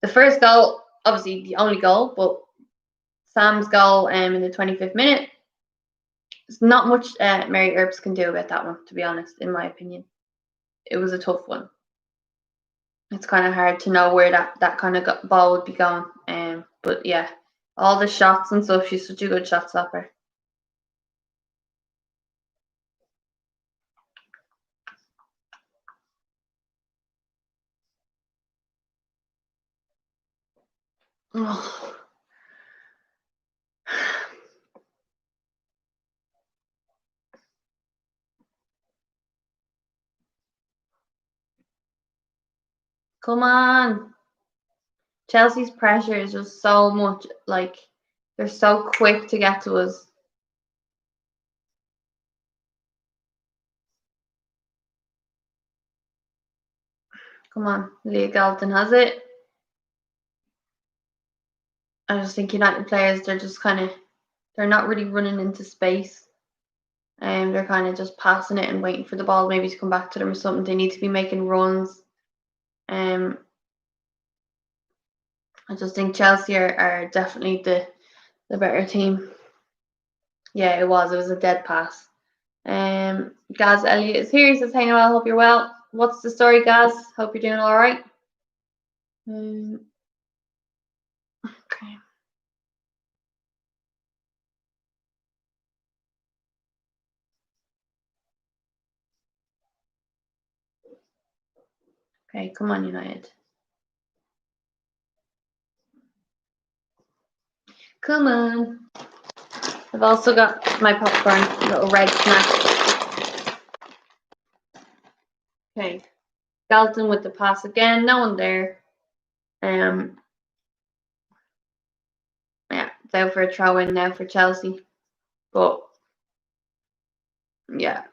The first goal, obviously the only goal, but Sam's goal in the 25th minute, there's not much Mary Earps can do about that one, to be honest, in my opinion. It was a tough one. It's kind of hard to know where that kind of ball would be going. But yeah, all the shots and stuff, she's such a good shot stopper. Oh. Come on. Chelsea's pressure is just so much, like, they're so quick to get to us. Come on, Leah Galton has it. I just think United players, they're just kind of, they're not really running into space. They're kind of just passing it and waiting for the ball maybe to come back to them or something. They need to be making runs. I just think Chelsea are definitely the better team. Yeah, it was. It was a dead pass. Gaz Elliott is here. He says, "Hey Noelle, hope you're well. What's the story, Gaz? Hope you're doing all right." Okay. Okay, come on, United. Come on. I've also got my popcorn, little red snack. Okay. Galton with the pass again. No one there. Yeah, it's out for a throw in now for Chelsea. But yeah,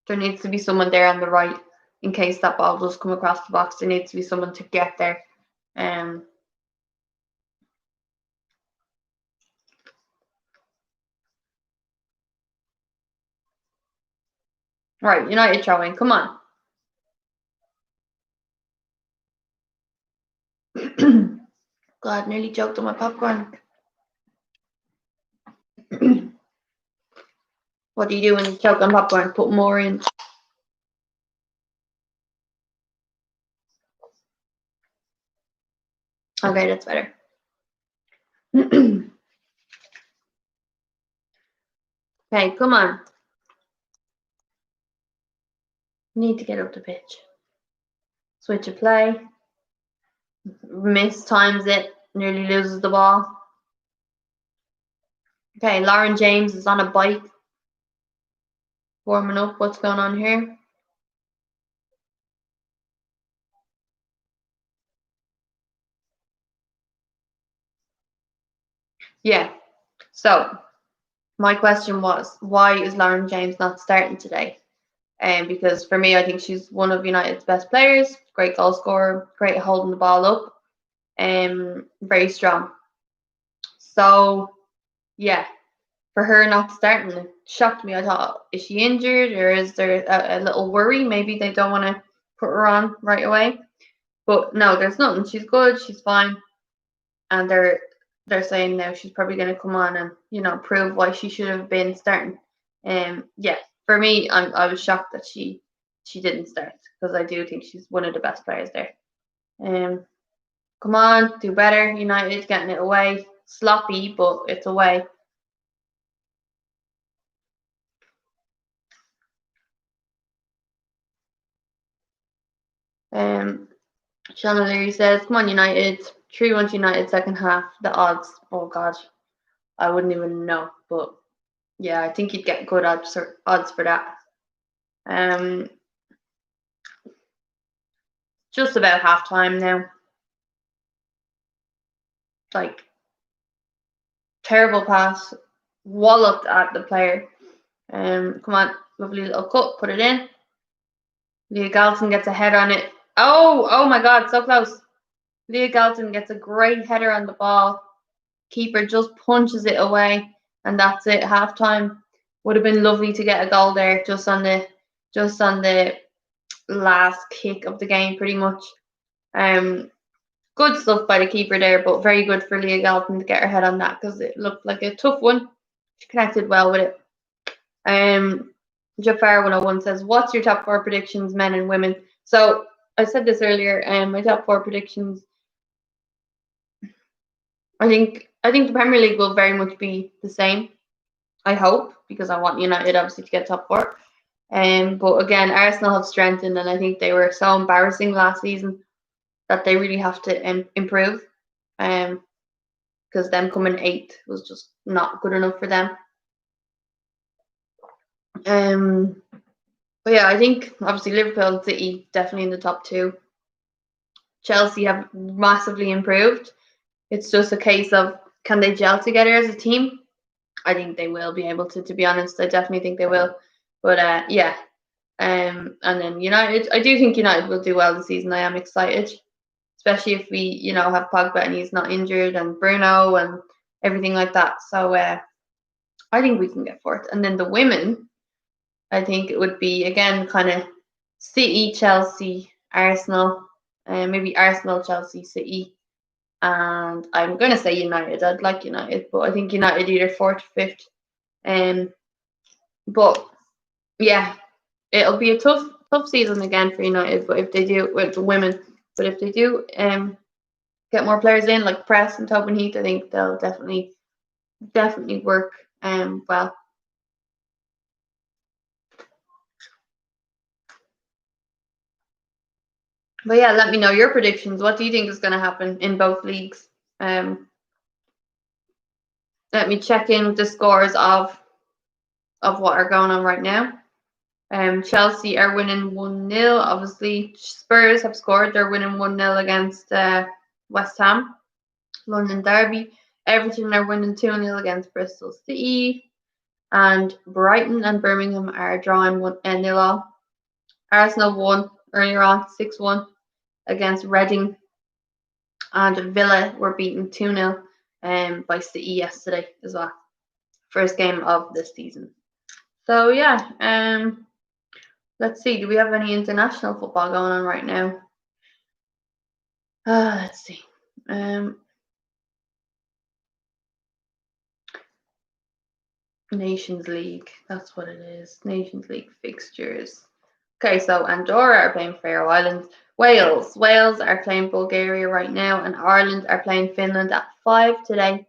there needs to be someone there on the right in case that ball does come across the box. There needs to be someone to get there. Right, United throwing. Come on. God, nearly choked on my popcorn. What do you do when you choke on popcorn? Put more in. Okay, that's better. Okay, come on. Need to get up the pitch. Switch of play. Mistimes it. Nearly loses the ball. Okay, Lauren James is on a bike. Warming up. What's going on here? Yeah. So, my question was, why is Lauren James not starting today? Because for me, I think she's one of United's best players. Great goal scorer. Great holding the ball up. Very strong. So, yeah, for her not starting, it shocked me. I thought, is she injured or is there a little worry? Maybe they don't want to put her on right away. But no, there's nothing. She's good. She's fine. And they're saying now she's probably going to come on and prove why she should have been starting. Yeah, for me, I was shocked that she she didn't start, because I do think she's one of the best players there. Come on, do better. United getting it away. Sloppy, but it's away. Shannon Leary says, come on, United. 3-1 United second half. The odds. Oh, God. I wouldn't even know. But, yeah, I think you'd get good odds for that. Just about half time now. Like, terrible pass. Walloped at the player. Come on. Lovely little cut. Put it in. Leah Galton gets a head on it. Oh my God. So close. Leah Galton gets a great header on the ball. Keeper just punches it away, and that's it. Half time. Would have been lovely to get a goal there, just on the last kick of the game, pretty much. Good stuff by the keeper there, but very good for Leah Galton to get her head on that, because it looked like a tough one. She connected well with it. Jafar 101 says, "What's your top 4 predictions, men and women?" So I said this earlier. My top 4 predictions. I think the Premier League will very much be the same. I hope, because I want United obviously to get top 4. But again, Arsenal have strengthened, and I think they were so embarrassing last season that they really have to improve. Because them coming 8th was just not good enough for them. But yeah, I think obviously Liverpool and City definitely in the top 2. Chelsea have massively improved. It's just a case of, can they gel together as a team? I think they will be able to be honest. I definitely think they will. But yeah. And then United, I do think United will do well this season. I am excited, especially if we, have Pogba and he's not injured, and Bruno and everything like that. So I think we can get 4th. And then the women, I think it would be, again, kind of City, Chelsea, Arsenal, maybe Arsenal, Chelsea, City. And I'm going to say United. I'd like United, but I think United either 4th or 5th. But yeah, it'll be a tough season again for United. But if they do, with the women, but if they do get more players in, like Press and Tobin Heath, I think they'll definitely work well. But yeah, let me know your predictions. What do you think is going to happen in both leagues? Let me check in with the scores of what are going on right now. Chelsea are winning 1-0. Obviously, Spurs have scored. They're winning 1-0 against West Ham, London Derby. Everton are winning 2-0 against Bristol City. And Brighton and Birmingham are drawing 1-0. Arsenal won earlier on, 6-1 against Reading. And Villa were beaten 2-0 by City yesterday as well. First game of this season. So yeah, let's see. Do we have any international football going on right now? Let's see. Nations League. That's what it is. Nations League fixtures. Okay, so Andorra are playing Faroe Islands. Wales are playing Bulgaria right now, and Ireland are playing Finland at 5 today.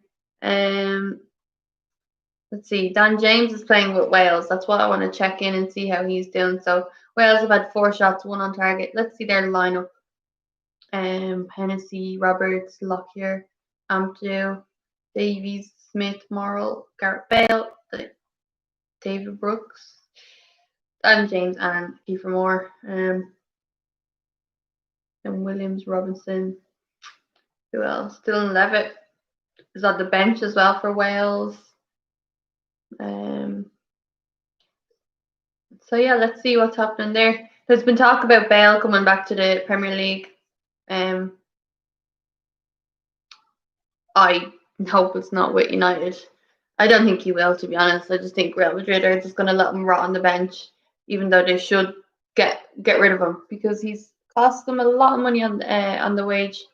Let's see. Dan James is playing with Wales. That's what I want to check in and see how he's doing. So Wales have had 4 shots, 1 on target. Let's see their lineup. Hennessy, Roberts, Lockyer, Ampadu, Davies, Smith, Morrill, Gareth Bale, David Brooks, Dan James, and Kiefer Moore. And Williams, Robinson. Who else? Dylan Levitt is on the bench as well for Wales. So yeah, let's see what's happening there. There's been talk about Bale coming back to the Premier League. I hope it's not with United. I don't think he will, to be honest. I just think Real Madrid are just going to let him rot on the bench, even though they should get rid of him, because he's cost them a lot of money on the wage.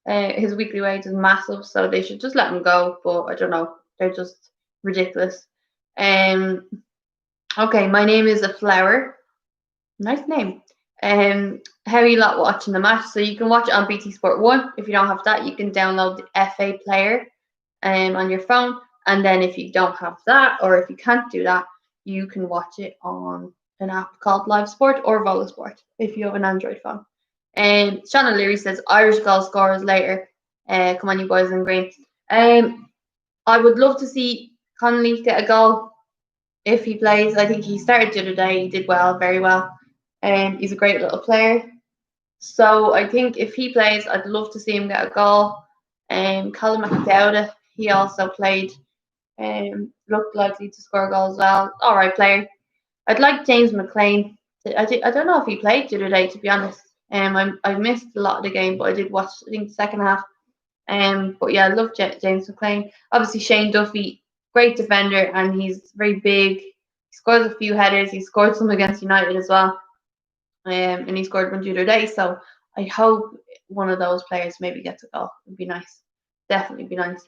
His weekly wage is massive, so they should just let him go. But I don't know. They're just ridiculous. Okay, my name is a flower. Nice name. How are you lot watching the match? So you can watch it on BT Sport 1. If you don't have that, you can download the FA player on your phone. And then if you don't have that, or if you can't do that, you can watch it on an app called Live Sport or Vola Sport if you have an Android phone. Sean O'Leary says Irish goal scorers later. Come on, you boys in green. I would love to see Connolly get a goal if he plays. I think he started the other day. He did well, very well. He's a great little player. So I think if he plays, I'd love to see him get a goal. Callum McDowda, he also played. Looked likely to score goals as well. All right, player. I'd like James McLean. I don't know if he played the other day, to be honest. I missed a lot of the game, but I did watch, I think, the second half. But yeah, I love James McLean. Obviously, Shane Duffy, great defender, and he's very big. He scores a few headers. He scored some against United as well. And he scored one the other day. So I hope one of those players maybe gets a goal. It'd be nice. Definitely be nice.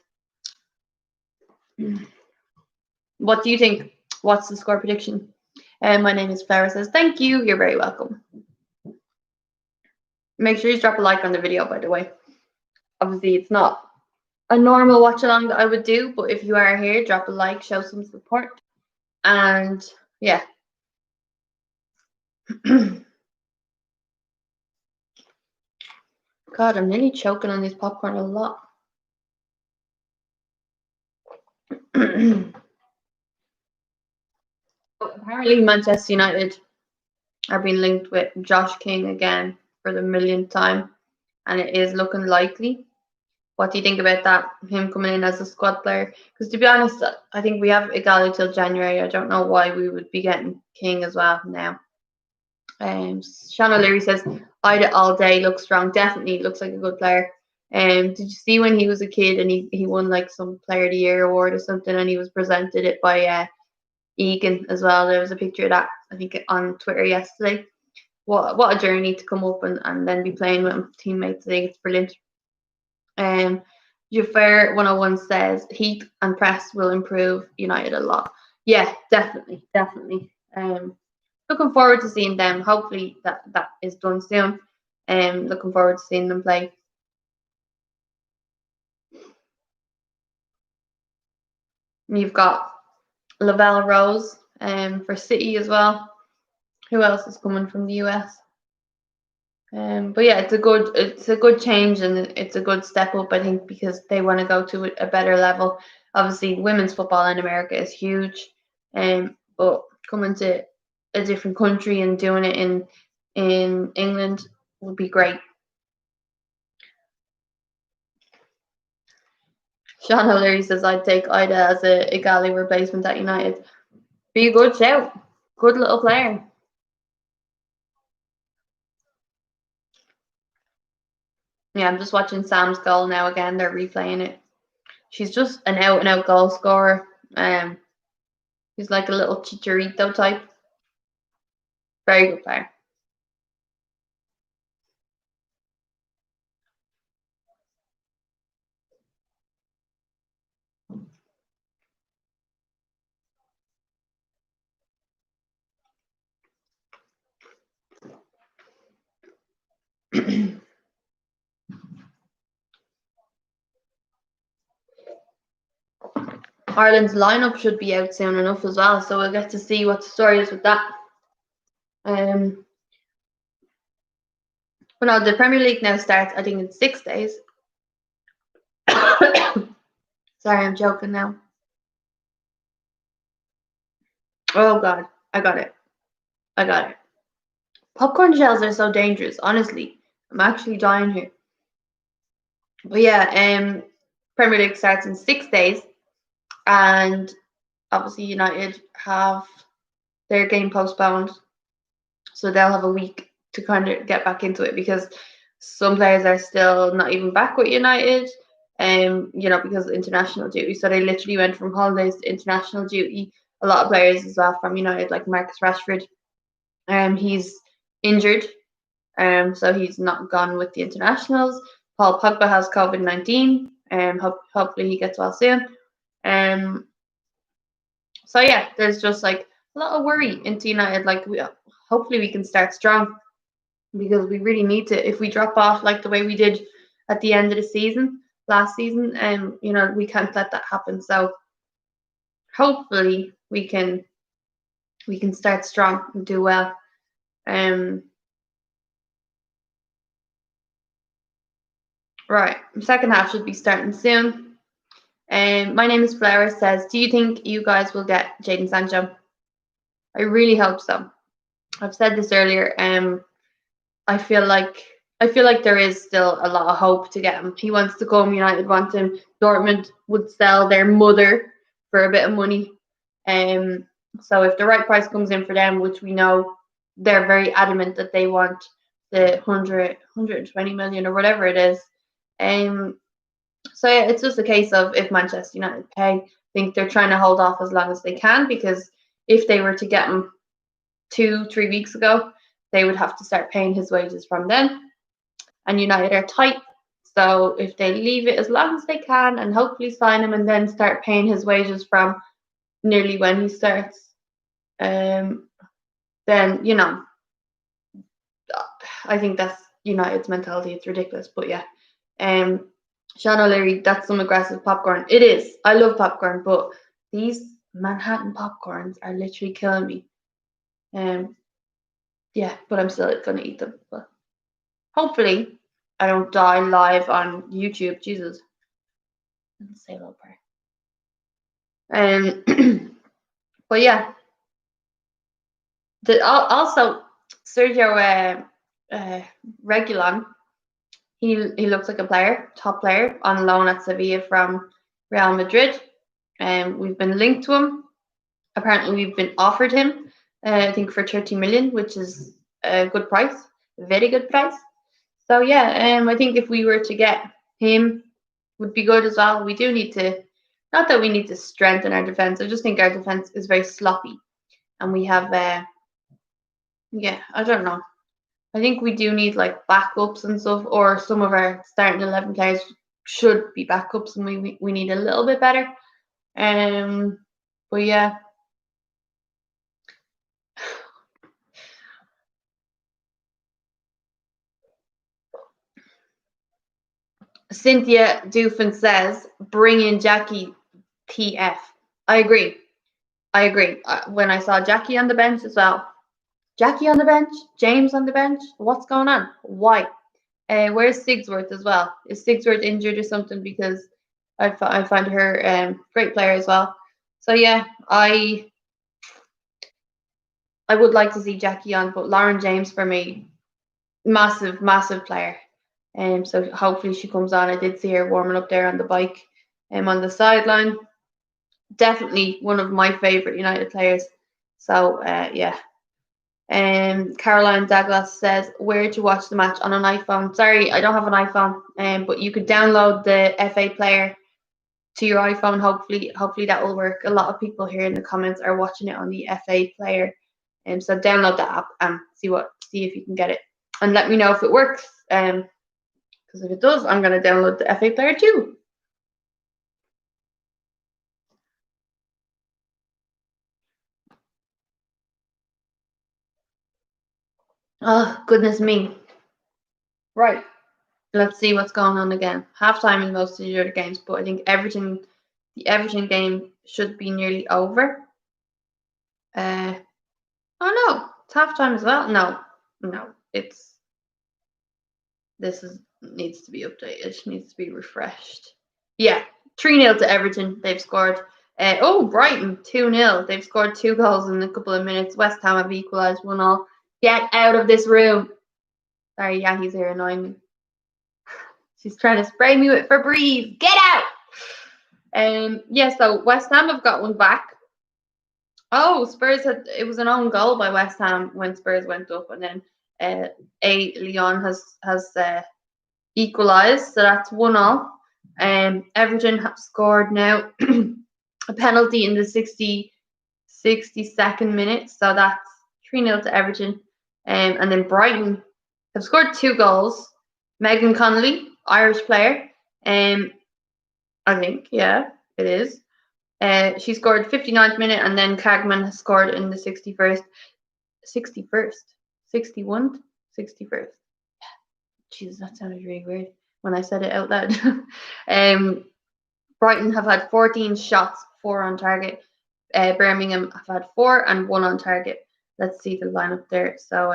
What do you think? What's the score prediction? My name is Flower says, thank you. You're very welcome. Make sure you drop a like on the video, by the way. Obviously, it's not a normal watch along that I would do, but if you are here, drop a like, show some support. And yeah. God, I'm nearly choking on this popcorn a lot. Apparently, Manchester United are being linked with Josh King again for the millionth time, and it is looking likely. What do you think about that? Him coming in as a squad player? Because to be honest, I think we have Igali till January. I don't know why we would be getting King as well now. Sean O'Leary says Ida all day looks strong. Definitely looks like a good player. Did you see when he was a kid and he won like some Player of the Year award or something, and he was presented it by Egan as well? There was a picture of that, I think, on Twitter yesterday. What a journey to come up and then be playing with teammates. I think it's brilliant. Jafar 101 says heat and press will improve United a lot. Yeah, definitely. Looking forward to seeing them. Hopefully that is done soon. Looking forward to seeing them play. You've got Lavelle Rose for City as well. Who else is coming from the US? But yeah, it's a good change and it's a good step up, I think, because they want to go to a better level. Obviously, women's football in America is huge, but coming to a different country and doing it in England would be great. Sean O'Leary says I'd take Ida as a Igali replacement at United. Be a good shout. Good little player. Yeah, I'm just watching Sam's goal now again. They're replaying it. She's just an out and out goal scorer. He's like a little Chicharito type. Very good player. Ireland's lineup should be out soon enough as well, so we'll get to see what the story is with that. But no, the Premier League now starts, I think, in 6 days. Sorry, I'm joking now. Oh God, I got it. Popcorn shells are so dangerous, honestly. I'm actually dying here. But yeah, Premier League starts in 6 days, and obviously United have their game postponed, so they'll have a week to kind of get back into it because some players are still not even back with United, because of international duty. So they literally went from holidays to international duty. A lot of players as well from United, like Marcus Rashford, he's injured, so he's not gone with the internationals. Paul Pogba has COVID-19. Hopefully he gets well soon. So yeah, there's just like a lot of worry into United. Like hopefully we can start strong, because we really need to. If we drop off like the way we did at the end of the season last season, we can't let that happen. So hopefully we can start strong and do well. Right, second half should be starting soon. My name is Flower says, do you think you guys will get Jadon Sancho? I really hope so. I've said this earlier. I feel like there is still a lot of hope to get him. He wants to come. United want him. Dortmund would sell their mother for a bit of money. So if the right price comes in for them, which we know they're very adamant that they want the 120 million or whatever it is. So yeah, it's just a case of if Manchester United pay. I think they're trying to hold off as long as they can, because if they were to get him 2-3 weeks ago, they would have to start paying his wages from then. And United are tight. So if they leave it as long as they can and hopefully sign him and then start paying his wages from nearly when he starts, then, I think that's United's mentality. It's ridiculous. But yeah, Sean O'Leary, that's some aggressive popcorn. It is. I love popcorn, but these Manhattan popcorns are literally killing me. Yeah, but I'm still going to eat them. But hopefully I don't die live on YouTube. Jesus. Let's say a little prayer. But yeah. Also, Sergio Reguilon, he looks like a player, top player, on loan at Sevilla from Real Madrid. We've been linked to him. Apparently, we've been offered him, I think, for 30 million, which is a good price, a very good price. So yeah, I think if we were to get him, would be good as well. We do need to, not that we need to strengthen our defense. I just think our defense is very sloppy, and we have, yeah, I don't know. I think we do need like backups and stuff, or some of our starting 11 players should be backups, and we need a little bit better. But yeah. Cynthia Doofin says, bring in Jackie TF. I agree. When I saw Jackie on the bench as well. Jackie on the bench? James on the bench? What's going on? Why? Where's Sigsworth as well? Is Sigsworth injured or something? Because I find her great player as well. So yeah, I would like to see Jackie on, but Lauren James for me, massive player. So hopefully she comes on. I did see her warming up there on the bike, on the sideline. Definitely one of my favourite United players. So yeah. Caroline Douglas says, where to watch the match on an iPhone? Sorry, I don't have an iPhone, but you could download the FA player to your iPhone. Hopefully that will work. A lot of people here in the comments are watching it on the FA player, so download that app and see if you can get it, and let me know if it works. Because if it does, I'm going to download the FA player too. Oh, goodness me. Right. Let's see what's going on again. Halftime in most of the other games, but I think the Everton game should be nearly over. Oh no, it's halftime as well. No, needs to be updated. It needs to be refreshed. Yeah, 3-0 to Everton. They've scored. Brighton 2-0. They've scored 2 goals in a couple of minutes. West Ham have equalised 1-1. Get out of this room. Sorry, yeah, he's here annoying me. She's trying to spray me with Febreze. Get out! Yeah, so West Ham have got one back. Oh, Spurs it was an own goal by West Ham when Spurs went up, and then Lyon has equalised, so that's 1-0. Everton have scored now a penalty in the 62nd minute, so that's 3-0 to Everton. And then Brighton have scored 2 goals. Megan Connolly, Irish player, I think, yeah, it is. She scored 59th minute, and then Cagman has scored in the 61st. 61st, 61, 61st. Jesus, that sounded really weird when I said it out loud. Brighton have had 14 shots, 4 on target. Birmingham have had 4 and 1 on target. Let's see the lineup there. So,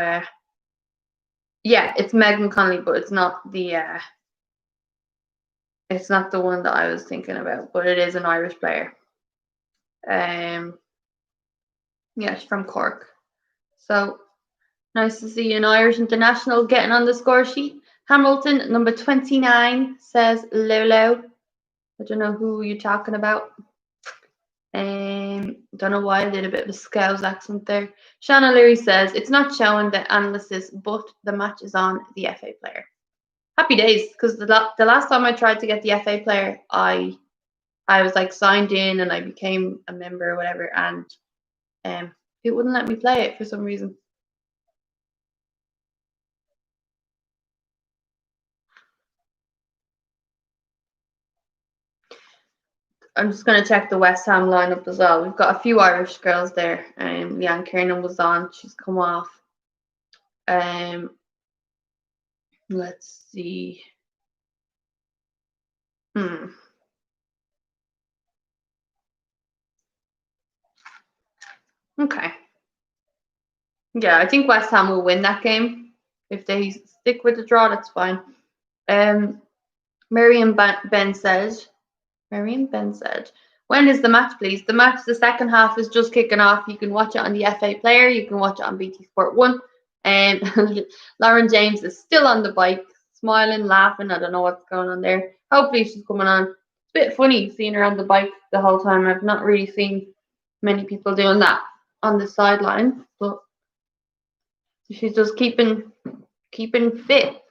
yeah, it's Megan Connolly, but it's not the one that I was thinking about, but it is an Irish player. Yeah, she's from Cork. So nice to see an Irish international getting on the score sheet. Hamilton, number 29, says Lolo. I don't know who you're talking about. Don't know why I did a bit of a Scouse accent there. Sean O'Leary says it's not showing the analysis, but the match is on the FA player. Happy days, because the last time I tried to get the FA player, I was like signed in and I became a member or whatever, and it wouldn't let me play it for some reason. I'm just going to check the West Ham lineup as well. We've got a few Irish girls there. Leanne Kiernan was on. She's come off. Let's see. Okay. Yeah, I think West Ham will win that game. If they stick with the draw, that's fine. Marion Ben said, when is the match, please? The second half is just kicking off. You can watch it on the FA player. You can watch it on BT Sport 1. Lauren James is still on the bike, smiling, laughing. I don't know what's going on there. Hopefully she's coming on. It's a bit funny seeing her on the bike the whole time. I've not really seen many people doing that on the sideline, but she's just keeping fit.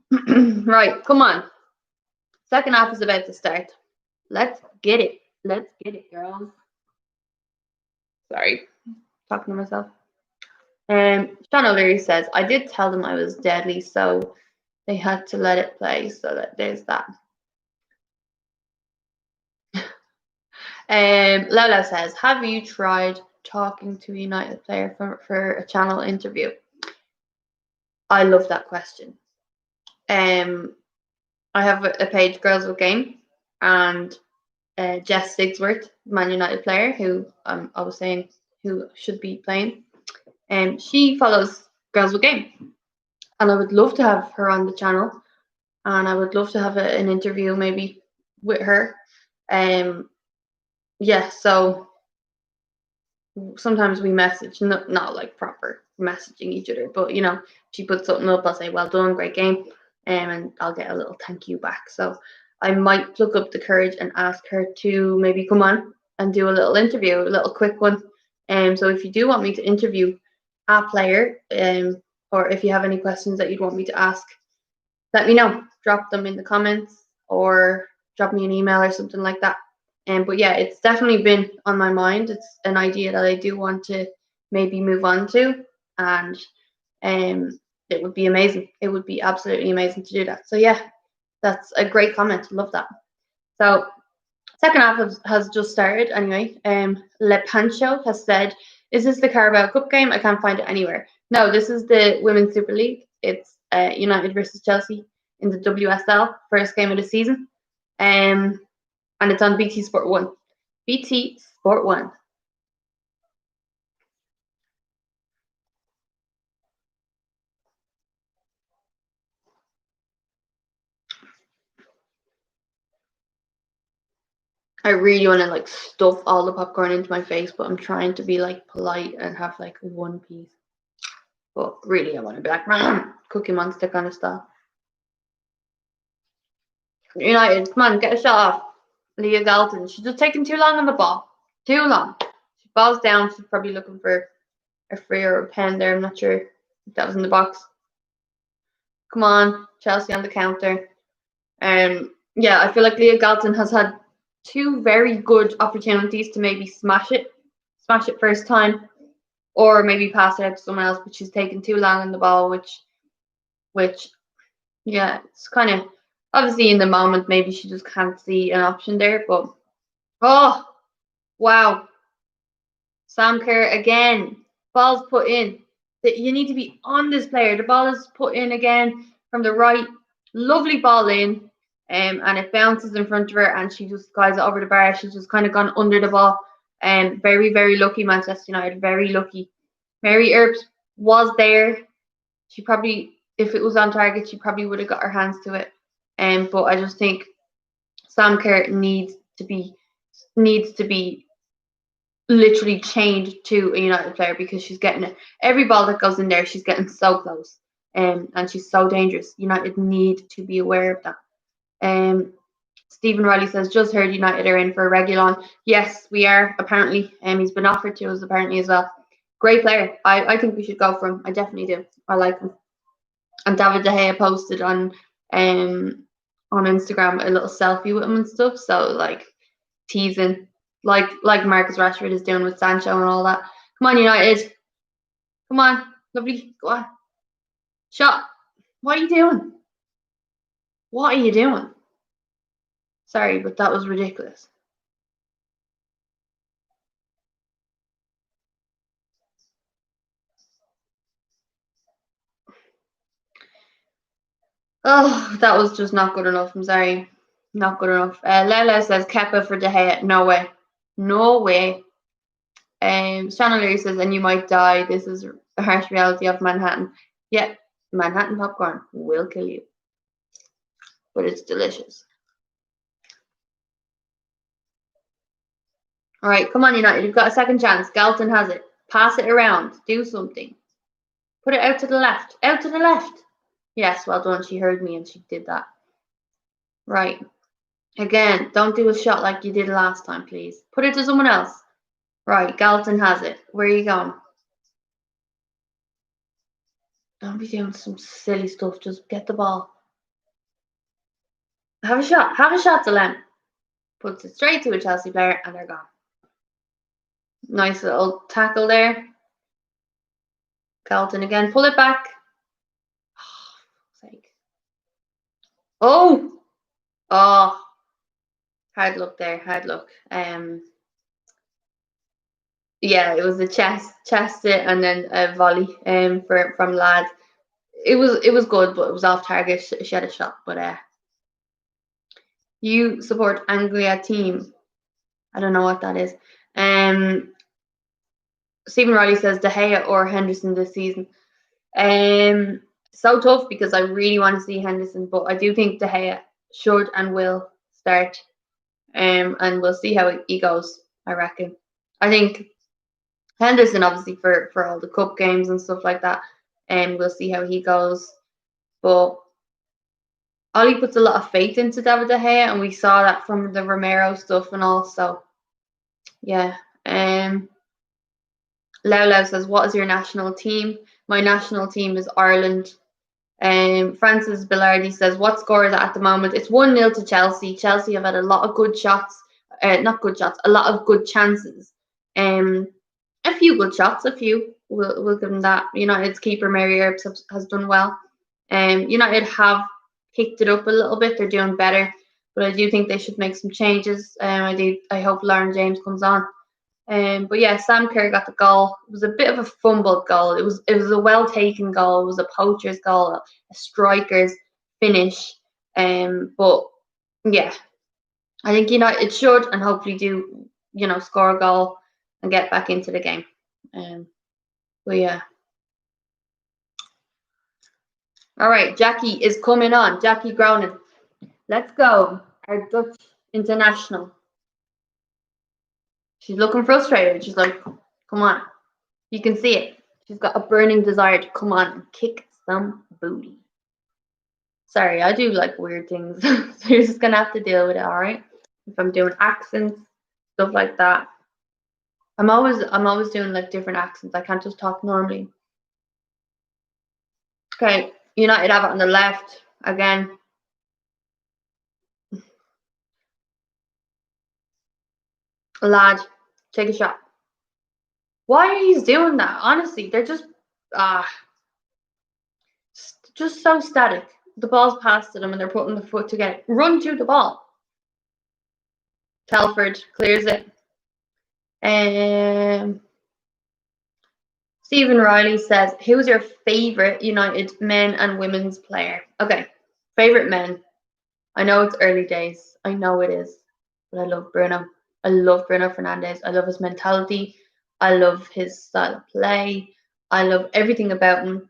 Right, come on. Second half is about to start. Let's get it. Let's get it, girls. Sorry, talking to myself. Sean O'Leary says, I did tell them I was deadly, so they had to let it play, so that there's that. Lola says, have you tried talking to a United player for a channel interview? I love that question. I have a page, Girls with Game, and Jess Sigsworth, Man United player, who I was saying who should be playing, and she follows Girls with Game, and I would love to have her on the channel, and I would love to have an interview maybe with her. Yeah, so sometimes we message, not like proper messaging each other, but you know, she puts something up, I'll say, well done, great game, and I'll get a little thank you back. So I might pluck up the courage and ask her to maybe come on and do a little interview, a little quick one. So if you do want me to interview a player, or if you have any questions that you'd want me to ask, let me know. Drop them in the comments or drop me an email or something like that. But yeah, it's definitely been on my mind. It's an idea that I do want to maybe move on to, and it would be amazing. It would be absolutely amazing to do that. So yeah, that's a great comment. Love that. So second half has just started anyway. Le Pancho has said, is this the Carabao Cup game? I can't find it anywhere. No, this is the Women's Super League. It's United versus Chelsea in the WSL, first game of the season. And it's on BT Sport 1. BT Sport 1. I really want to like stuff all the popcorn into my face, but I'm trying to be like polite and have like one piece. But really, I want to be like Cookie Monster kind of stuff. United, come on, get a shot off. Leah Galton, she's just taking too long on the ball. Too long. She falls down. She's probably looking for a free or a pen there. I'm not sure if that was in the box. Come on, Chelsea on the counter. Yeah, I feel like Leah Galton has had two very good opportunities to maybe smash it first time, or maybe pass it out to someone else, but she's taken too long on the ball, which yeah, it's kind of obviously in the moment maybe she just can't see an option there, but oh wow, Sam Kerr again. Ball's put in. You need to be on this player. The ball is put in again from the right. Lovely ball in. And it bounces in front of her and she just guides it over the bar. She's just kind of gone under the ball. Very, very lucky, Manchester United. Very lucky. Mary Earps was there. She probably, if it was on target, she probably would have got her hands to it. But I just think Sam Kerr needs to be literally chained to a United player because she's getting it. Every ball that goes in there, she's getting so close. And she's so dangerous. United need to be aware of that. Stephen Riley says, just heard United are in for a Reguilon. Yes, we are, apparently. He's been offered to us, apparently, as well. Great player. I think we should go for him. I definitely do. I like him. And David De Gea posted on Instagram a little selfie with him and stuff. So, like, teasing. Like Marcus Rashford is doing with Sancho and all that. Come on, United. Come on. Lovely. Go on. Shot. What are you doing? What are you doing? Sorry, but that was ridiculous. Oh, that was just not good enough. I'm sorry. Not good enough. Lele says Kepa for De Gea. No way. No way. Shannon Leary says, and you might die. This is the harsh reality of Manhattan. Yeah, Manhattan popcorn will kill you. But it's delicious. All right, come on, United. You've got a second chance. Galton has it. Pass it around. Do something. Put it out to the left. Out to the left. Yes, well done. She heard me and she did that. Right. Again, don't do a shot like you did last time, please. Put it to someone else. Right, Galton has it. Where are you going? Don't be doing some silly stuff. Just get the ball. Have a shot. Have a shot, Delenn. Puts it straight to a Chelsea player and they're gone. Nice little tackle there. Galton again. Pull it back. Oh! Oh! Hard luck there. Hard luck. Yeah, it was a chest it and then a volley from Lad. It was good, but it was off target. She had a shot, but you support Anglia team. I don't know what that is. Stephen Riley says De Gea or Henderson this season. So tough because I really want to see Henderson, but I do think De Gea should and will start. And we'll see how he goes, I reckon. I think Henderson, obviously, for all the cup games and stuff like that, and we'll see how he goes. But Ollie puts a lot of faith into David De Gea, and we saw that from the Romero stuff and all. So, yeah. Lau says, what is your national team? My national team is Ireland. Francis Billardi says, what score is it at the moment? It's 1-0 to Chelsea. Chelsea have had a lot of good shots. Not good shots, a lot of good chances. A few good shots, a few. We'll give them that. United's keeper, Mary Earps, has done well. United have picked it up a little bit. They're doing better. But I do think they should make some changes. I hope Lauren James comes on. But yeah, Sam Kerr got the goal. It was a bit of a fumbled goal. It was a well taken goal. It was a poacher's goal, a striker's finish. But yeah, I think United should and hopefully do score a goal and get back into the game. But yeah. All right, Jackie is coming on. Jackie Groningen. Let's go. Our Dutch international. She's looking frustrated. She's like, come on. You can see it. She's got a burning desire to come on and kick some booty. Sorry, I do like weird things. So you're just going to have to deal with it, all right? If I'm doing accents, stuff like that. I'm always doing like different accents. I can't just talk normally. Okay, United have it on the left again. Lad, take a shot. Why are you doing that? Honestly, they're just so static. The ball's passed to them and they're putting the foot together. Run to the ball. Telford clears it. Stephen Riley says, who's your favourite United men and women's player? Okay, favourite men. I know it's early days. I know it is. But I love Bruno. I love Bruno Fernandes. I love his mentality. I love his style of play. I love everything about him.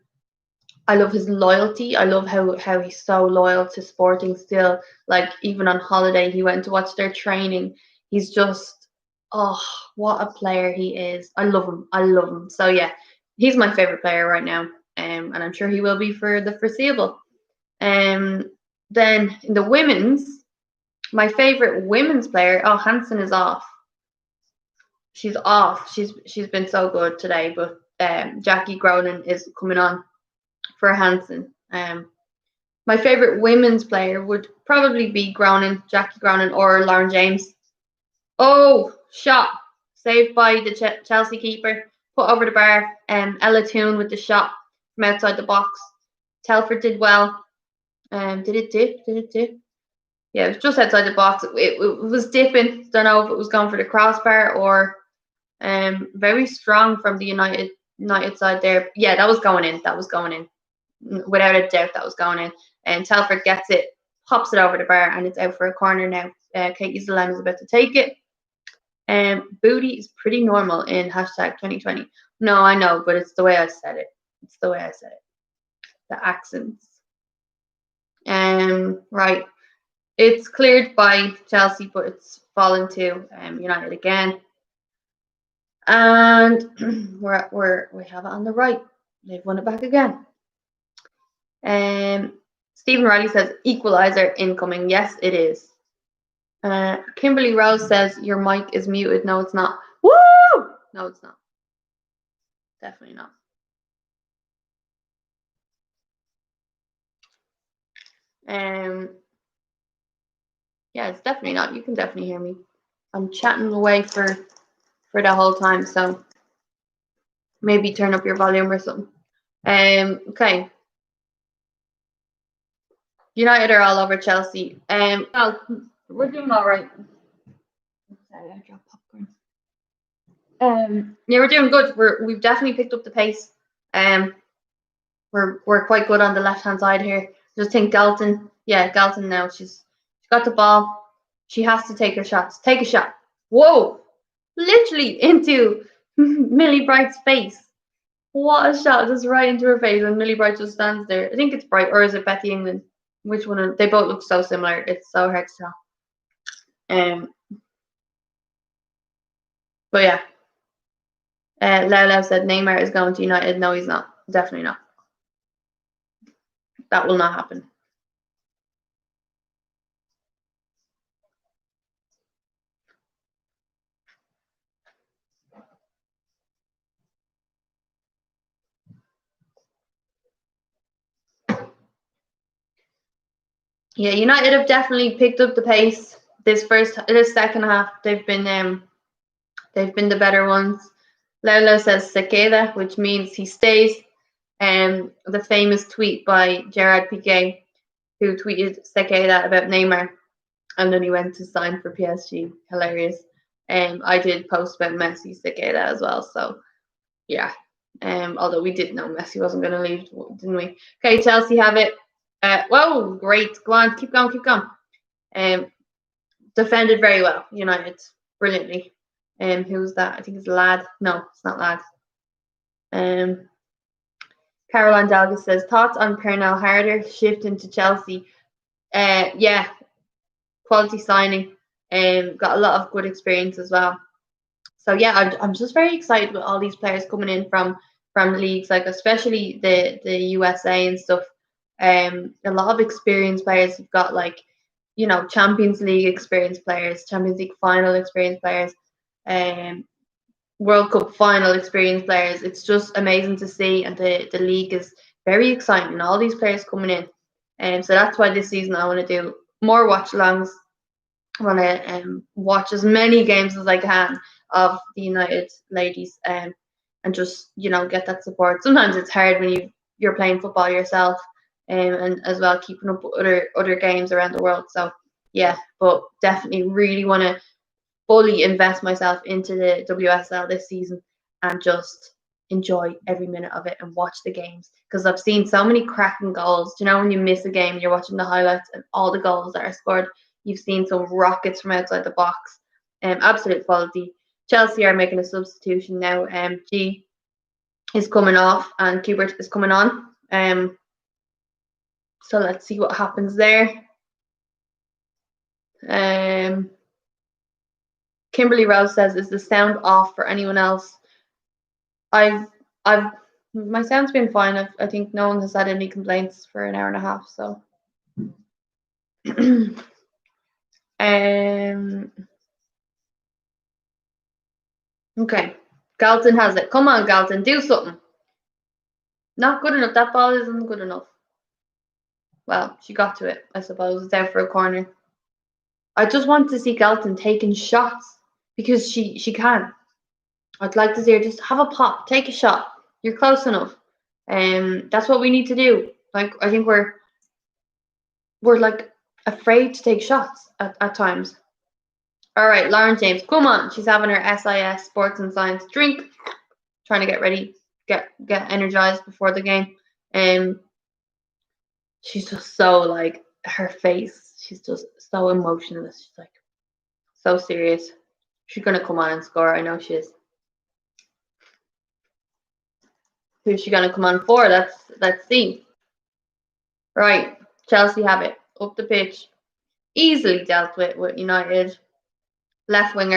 I love his loyalty. I love how he's so loyal to Sporting still. Like even on holiday, he went to watch their training. He's just, oh, what a player he is. I love him. I love him. So yeah, he's my favorite player right now, and I'm sure he will be for the foreseeable. Then in the women's, my favorite women's player, oh, Hansen is off. She's off. She's been so good today, but Jackie Gronin is coming on for Hansen. My favorite women's player would probably be Gronin, Jackie Gronin, or Lauren James. Oh, shot saved by the Chelsea keeper, put over the bar. Ella Toon with the shot from outside the box. Telford did well. Did it dip? Did it dip? Yeah, it was just outside the box. It was dipping. Don't know if it was going for the crossbar or very strong from the United side there. Yeah, that was going in. That was going in. Without a doubt, that was going in. And Telford gets it, pops it over the bar, and it's out for a corner now. Katie Zalem is about to take it. Booty is pretty normal in hashtag 2020. No, I know, but it's the way I said it. It's the way I said it. The accents. Right. It's cleared by Chelsea, but it's fallen to United again. And we have it on the right. They've won it back again. Stephen Riley says Equalizer incoming. Yes, it is. Kimberly Rose says your mic is muted. No, it's not. Woo! No, it's not. Definitely not. Yeah, it's definitely not. You can definitely hear me. I'm chatting away for the whole time, so maybe turn up your volume or something. Okay. United are all over Chelsea. Well, we're doing all right. Sorry, I dropped popcorn. Yeah, we're doing good. We've definitely picked up the pace. We're quite good on the left hand side here. Just think Galton. Yeah, Galton now. She's got the ball. She has to take her shots. Take a shot. Whoa! Literally into Millie Bright's face. What a shot! Just right into her face, and Millie Bright just stands there. I think it's Bright, or is it Betty England? Which one? They both look so similar. It's so hard to tell. But yeah. Lele said Neymar is going to United. No, he's not. Definitely not. That will not happen. Yeah, United have definitely picked up the pace this second half. They've been the better ones. Lele says Sequeda, which means he stays. The famous tweet by Gerard Piqué, who tweeted Sequeda about Neymar, and then he went to sign for PSG. Hilarious. I did post about Messi Sequeda as well. So yeah. Although we did know Messi wasn't going to leave, didn't we? Okay, Chelsea have it. Whoa, great. Go on, keep going, keep going. Defended very well, United, brilliantly. Who's that? I think it's Lad. No, it's not Lad. Caroline Dalgas says, thoughts on Pernell Harder shifting to Chelsea? Yeah, quality signing. Got a lot of good experience as well. So yeah, I'm just very excited with all these players coming in from the leagues, like especially the USA and stuff. A lot of experienced players. You've got like, Champions League experienced players, Champions League final experienced players, World Cup final experienced players. It's just amazing to see, and the league is very exciting. All these players coming in, and so that's why this season I want to do more watch-alongs. I want to watch as many games as I can of the United ladies, and just get that support. Sometimes it's hard when you're playing football yourself, and as well keeping up with other games around the world. So yeah, but definitely really want to fully invest myself into the WSL this season and just enjoy every minute of it and watch the games, because I've seen so many cracking goals. Do you know when you miss a game, you're watching the highlights and all the goals that are scored, you've seen some rockets from outside the box. Absolute quality. Chelsea are making a substitution now. G is coming off and Kubert is coming on. So let's see what happens there. Kimberly Rose says, "Is the sound off for anyone else?" My sound's been fine. I think no one has had any complaints for an hour and a half. So, okay, Galton has it. Come on, Galton, do something. Not good enough. That ball isn't good enough. Well, she got to it, I suppose. It's out for a corner. I just want to see Galton taking shots because she can. I'd like to see her just have a pop, take a shot. You're close enough. That's what we need to do. Like, I think we're like afraid to take shots at times. All right, Lauren James, come on. She's having her SIS Sports and Science drink, trying to get ready, get energized before the game. She's just so like, her face, she's just so emotionless. She's like so serious. She's gonna come on and score. I know she is. Who's she gonna come on for? Let's see. Right, Chelsea have it up the pitch, easily dealt with United. Left wing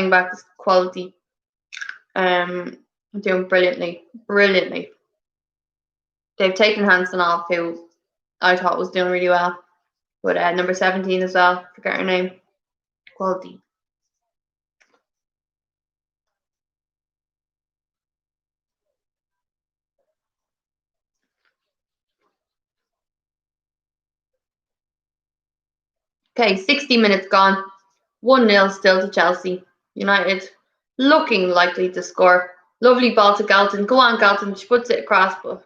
back is quality. Doing brilliantly. They've taken Hansen off, who I thought was doing really well. But number 17 as well, forget her name. Quality. Okay, 60 minutes gone. 1-0 still to Chelsea. United looking likely to score. Lovely ball to Galton. Go on, Galton. She puts it across, but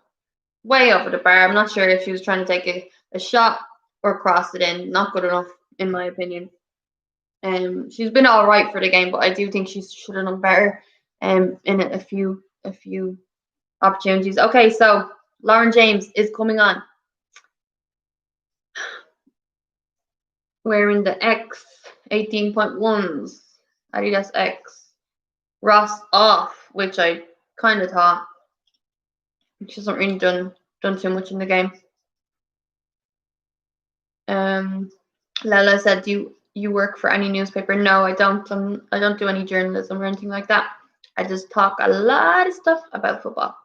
way over the bar. I'm not sure if she was trying to take a shot or cross it in. Not good enough, in my opinion. She's been all right for the game, but I do think she should have done better in a few opportunities. Okay, so Lauren James is coming on. Wearing the X 18.1s, Adidas X. Ross off, which I kind of thought. She hasn't really done too much in the game. Lala said, "Do you work for any newspaper?" No, I don't. I don't do any journalism or anything like that. I just talk a lot of stuff about football.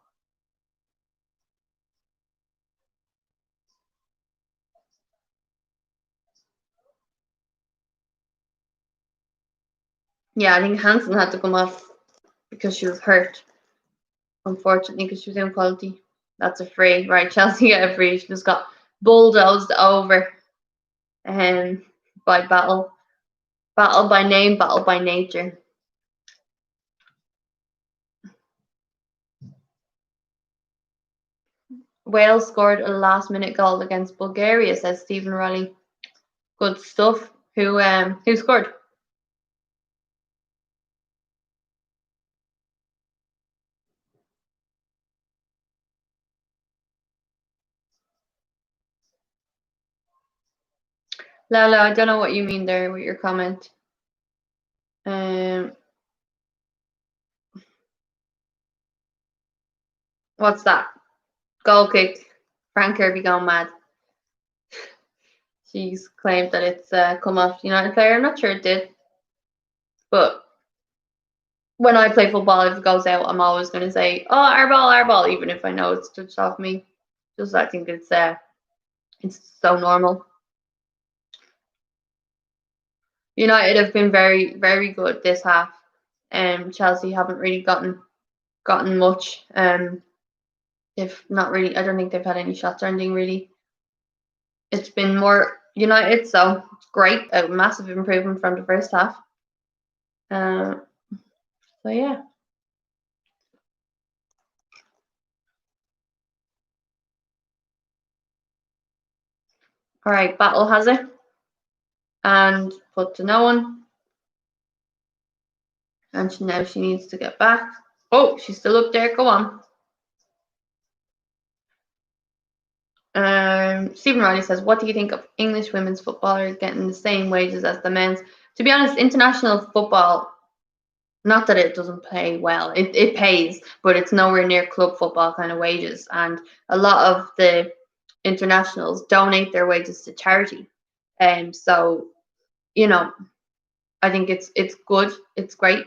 Yeah, I think Hansen had to come off because she was hurt. Unfortunately, because she was in quality. That's a free. Right, Chelsea get a free. She just got bulldozed over by Battle. Battle by name, battle by nature. Wales scored a last-minute goal against Bulgaria, says Stephen Riley. Good stuff. Who scored? Lala, I don't know what you mean there with your comment. What's that? Goal kick. Frank Kirby gone mad. She's claimed that it's come off United player. I'm not sure it did. But when I play football, if it goes out, I'm always going to say, "Oh, our ball," even if I know it's touched off me. Just I think it's so normal. United have been very, very good this half. Chelsea haven't really gotten much. If not really, I don't think they've had any shots or anything really. It's been more United, so it's great. A massive improvement from the first half. So yeah. All right, Battle has it, and put to no one. And now she needs to get back. Oh, she's still up there. Go on. Stephen Riley says, what do you think of English women's footballers getting the same wages as the men's? To be honest, international football, not that it doesn't pay well, it pays, but it's nowhere near club football kind of wages. And a lot of the internationals donate their wages to charity. So, you know, I think it's good, it's great.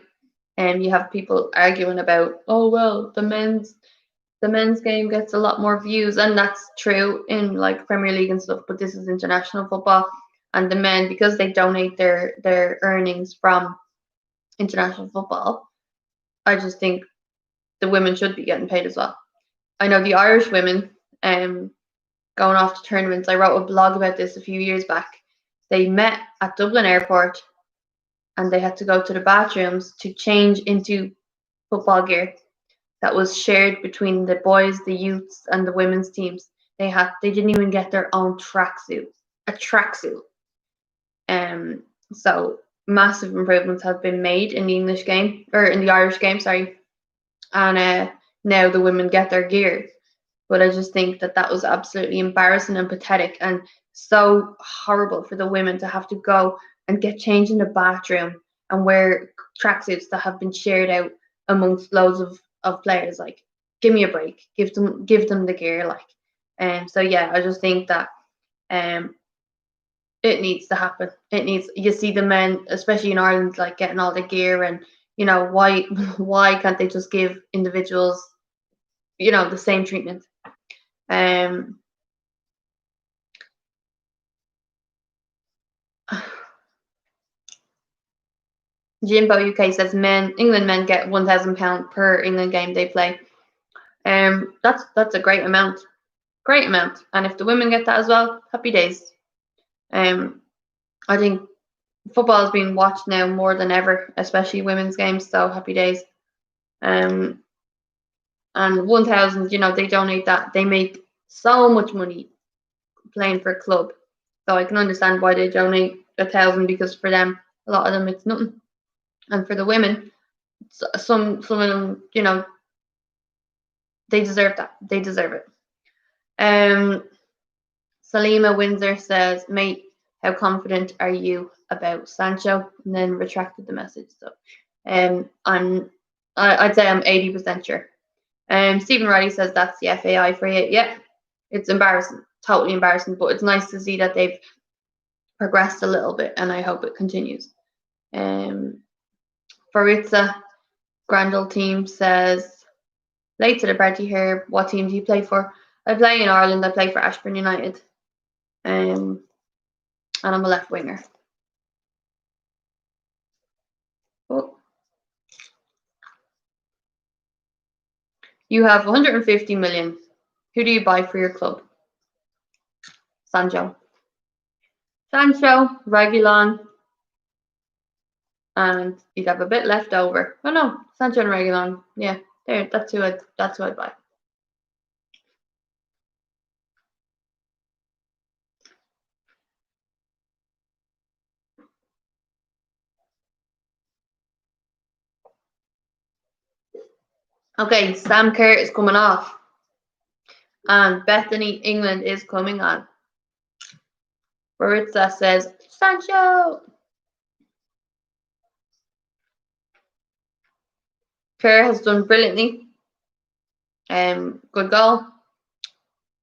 And you have people arguing about, oh well, the men's game gets a lot more views, and that's true in like Premier League and stuff, but this is international football, and the men, because they donate their earnings from international football, I just think the women should be getting paid as well. I know the Irish women going off to tournaments. I wrote a blog about this a few years back. They met at Dublin Airport and they had to go to the bathrooms to change into football gear that was shared between the boys, the youths, and the women's teams. They didn't even get their own tracksuit, a tracksuit. So massive improvements have been made in the English game, or in the Irish game, sorry. And now the women get their gear. But I just think that was absolutely embarrassing and pathetic, and so horrible for the women to have to go and get changed in the bathroom and wear tracksuits that have been shared out amongst loads of players. Like, give me a break. Give them the gear. Like, so yeah, I just think that it needs to happen. You see the men, especially in Ireland, like getting all the gear, and why can't they just give individuals, the same treatment? Jimbo UK says England men get £1,000 per England game they play. That's a great amount. Great amount. And if the women get that as well, happy days. I think football is being watched now more than ever, especially women's games, so happy days. And 1,000, they donate that. They make so much money playing for a club. So I can understand why they donate 1,000, because for them, a lot of them, it's nothing. And for the women, some of them, they deserve that. They deserve it. Salima Windsor says, mate, how confident are you about Sancho? And then retracted the message. So I'd say I'm 80% sure. Stephen Riley says that's the FAI for you. Yeah, it's embarrassing, totally embarrassing, but it's nice to see that they've progressed a little bit, and I hope it continues. Faritza Grandel team says, late to the party here. What team do you play for? I play in Ireland. I play for Ashburn United, and I'm a left winger. Oh. You have 150 million. Who do you buy for your club? Sancho, Reguilon, and you'd have a bit left over. Oh no, Sancho and Reguilon. Yeah, there. That's who I'd buy. Okay, Sam Kerr is coming off, and Bethany England is coming on. Baritza says, Sancho. Kerr has done brilliantly. Good goal.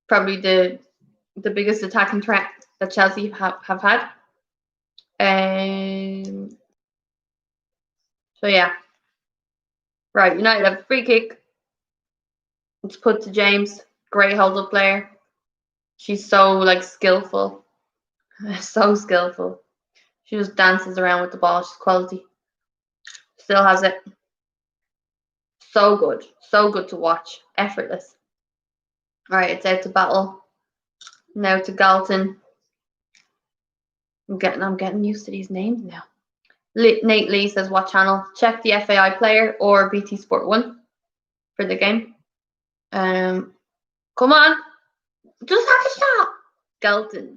Probably the biggest attacking threat that Chelsea have had. So yeah. Right, United have a free kick. It's put to James. Great hold-up player. She's so skillful. So skillful. She just dances around with the ball. She's quality. Still has it. So good. So good to watch. Effortless. Alright, it's out to Battle. Now to Galton. I'm getting used to these names now. Nate Lee says, what channel? Check the FAI player or BT Sport 1 for the game. Come on. Just have a shot. Galton.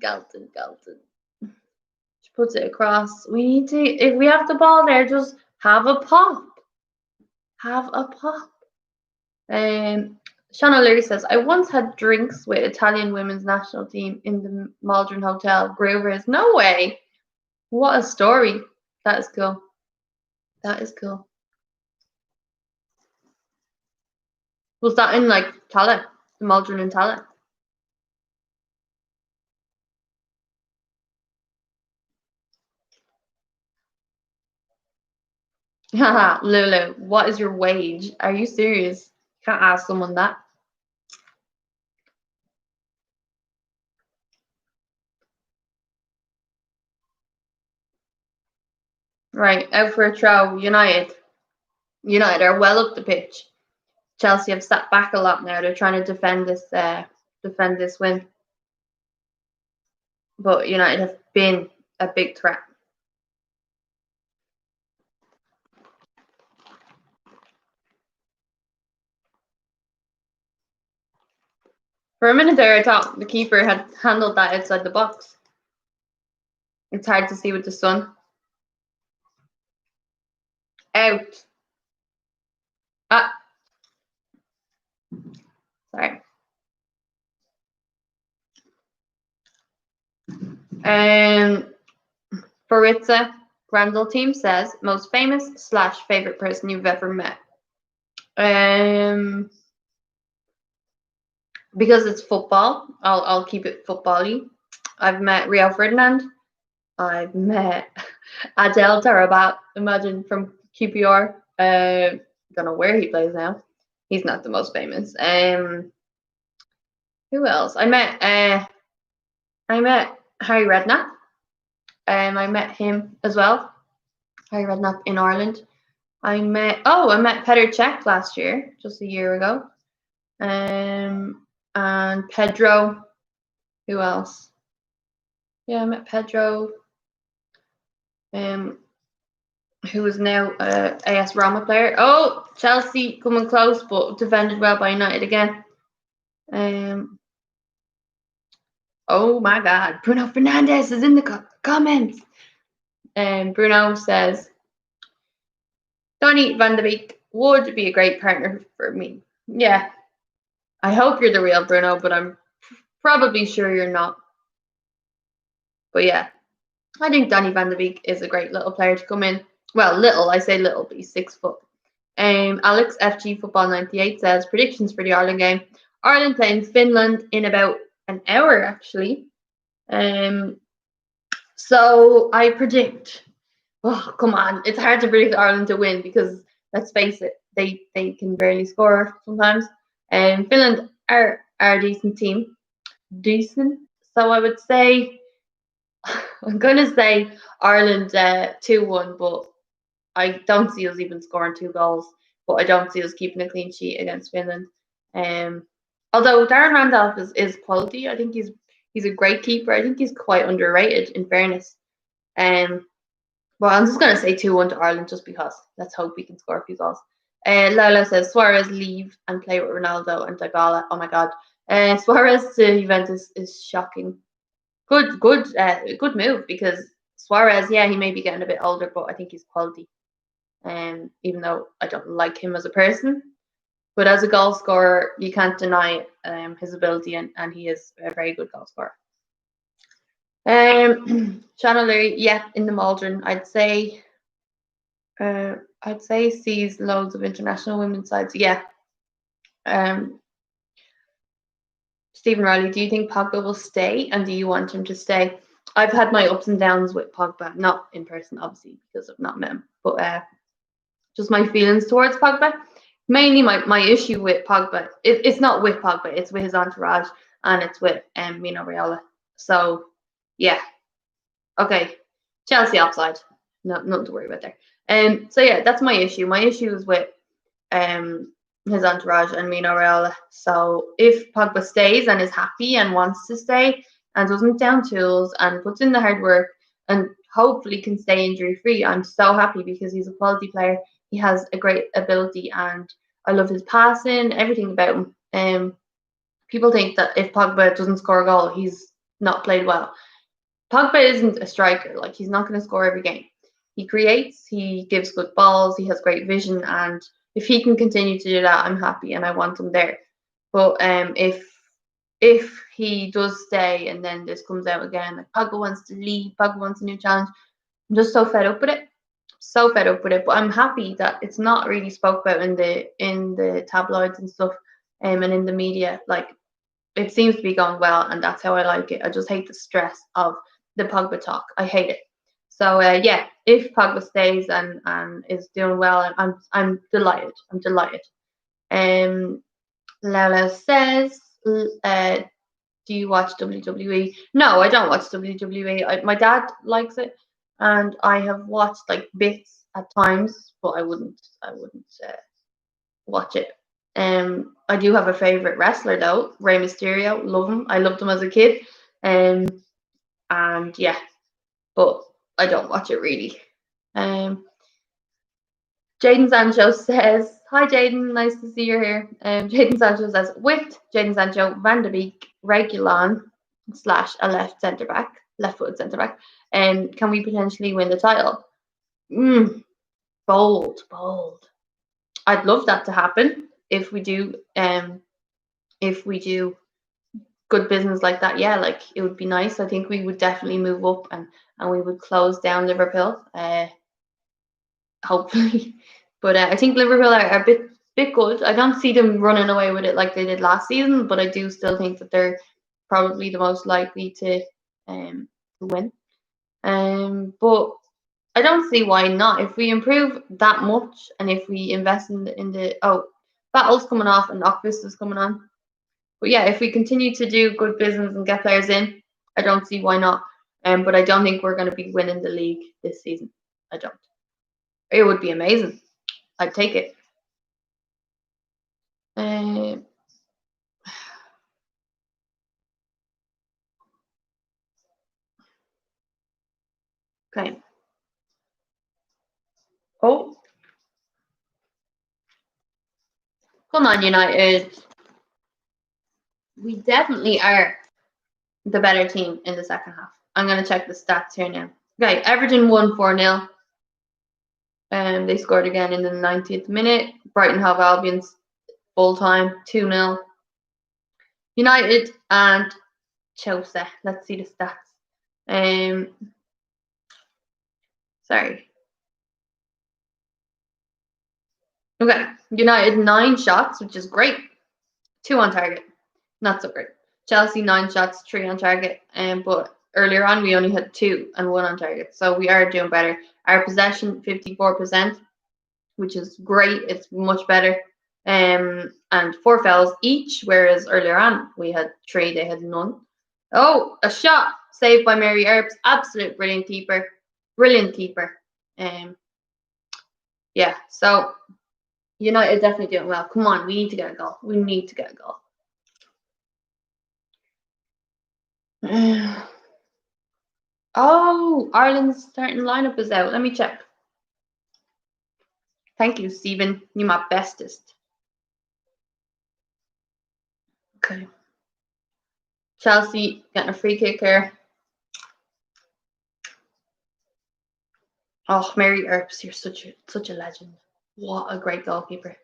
She puts it across. We need to, if we have the ball there, just have a pop. Have a pop. Sean O'Leary says, I once had drinks with Italian women's national team in the Maldron Hotel. Groovers. No way. What a story. That is cool. That is cool. Was that in like Tallaght? The Maldron in Tallaght? Haha, Lulu, what is your wage? Are you serious? Can't ask someone that. Right, out for a throw. United. United are well up the pitch. Chelsea have sat back a lot now. They're trying to defend this win. But United have been a big threat. For a minute there, I thought the keeper had handled that outside the box. It's hard to see with the sun. Out. Ah. Sorry. Baritza Grandel team says most famous / favorite person you've ever met. Because it's football, I'll keep it football-y. I've met Rio Ferdinand. I've met Adel Tarabat, imagine, from QPR. Don't know where he plays now. He's not the most famous. Who else? I met Harry Redknapp. I met him as well. Harry Redknapp in Ireland. I met Petr Cech last year, just a year ago. And Pedro. Who else? Yeah, I met Pedro. Who is now AS Roma player. Oh, Chelsea coming close, but defended well by United again. Oh my God, Bruno Fernandes is in the comments. Bruno says, Donny van de Beek would be a great partner for me. Yeah, I hope you're the real Bruno, but I'm probably sure you're not. But yeah, I think Donny van de Beek is a great little player to come in. Well, little, I say little, but he's 6 foot. Alex FG Football 98 says predictions for the Ireland game. Ireland playing Finland in about an hour, actually. So I predict. Oh, come on! It's hard to predict Ireland to win because let's face it, they can barely score sometimes. Finland are a decent team, So I would say I'm gonna say Ireland 2-1, but I don't see us even scoring 2 goals. But I don't see us keeping a clean sheet against Finland. Although Darren Randolph is quality, I think he's a great keeper. I think he's quite underrated, in fairness. Well, I'm just gonna say 2-1 to Ireland just because. Let's hope we can score a few goals. Lala says Suarez leave and play with Ronaldo and Dybala. Oh my God. Suarez to Juventus is shocking. Good move because Suarez, yeah, he may be getting a bit older, but I think he's quality. Even though I don't like him as a person, but as a goal scorer, you can't deny his ability, and he is a very good goal scorer. Sean O'Leary, yeah, in the Maldron, I'd say sees loads of international women's sides. Yeah. Stephen Riley, do you think Pogba will stay, and do you want him to stay? I've had my ups and downs with Pogba, not in person, obviously, because I've not met him, but just my feelings towards Pogba. Mainly my issue with Pogba, it's not with Pogba, it's with his entourage, and it's with Mino Raiola. So, yeah. Okay, Chelsea offside. Nothing to worry about there. So yeah, that's my issue. My issue is with his entourage and Mino Raiola. So if Pogba stays and is happy and wants to stay and doesn't down tools and puts in the hard work and hopefully can stay injury free, I'm so happy because he's a quality player. He has a great ability and I love his passing, everything about him. People think that if Pogba doesn't score a goal, he's not played well. Pogba isn't a striker. Like, he's not going to score every game. He creates, he gives good balls, he has great vision, and if he can continue to do that, I'm happy and I want him there. But if he does stay and then this comes out again, like Pogba wants to leave, Pogba wants a new challenge, I'm just so fed up with it. So fed up with it. But I'm happy that it's not really spoke about in the tabloids and stuff, and in the media. Like, it seems to be going well, and that's how I like it. I just hate the stress of the Pogba talk. I hate it. So yeah, if Pogba stays and is doing well, I'm delighted. I'm delighted. Lala says, do you watch WWE? No, I don't watch WWE. My dad likes it, and I have watched like bits at times, but I wouldn't watch it. I do have a favorite wrestler though, Rey Mysterio. Love him. I loved him as a kid. And yeah, but I don't watch it really. Jaden Sancho says, "Hi Jaden, nice to see you here." Jaden Sancho says, "With Jaden Sancho, Van de Beek, Regulon / a left centre back, left-footed centre back, can we potentially win the title?" Bold, bold. I'd love that to happen if we do. If we do good business like that, yeah, like it would be nice. I think we would definitely move up and we would close down Liverpool. Hopefully. But I think Liverpool are a bit good. I don't see them running away with it like they did last season, but I do still think that they're probably the most likely to win. But I don't see why not. If we improve that much, and if we invest in the Battle's coming off and Octopus is coming on. But yeah, if we continue to do good business and get players in, I don't see why not. But I don't think we're going to be winning the league this season. I don't. It would be amazing. I'd take it. Okay. Oh, come on, United. We definitely are the better team in the second half. I'm going to check the stats here now. Okay, Everton won 4-0. They scored again in the 90th minute. Brighton Hove Albion's full time 2-0. United and Chelsea. Let's see the stats. Sorry. Okay, United 9 shots, which is great. 2 on target. Not so great. Chelsea 9 shots, 3 on target. But earlier on we only had 2 and 1 on target. So we are doing better. Our possession 54%, which is great. It's much better. And 4 fouls each, whereas earlier on we had 3, they had none. Oh, a shot saved by Mary Earps. Absolute brilliant keeper. Brilliant keeper. Yeah, so United definitely doing well. Come on, we need to get a goal. We need to get a goal. Oh, Ireland's starting lineup is out. Let me check. Thank you, Stephen. You're my bestest. Okay. Chelsea getting a free kick here. Oh, Mary Earps, you're such a legend. What a great goalkeeper.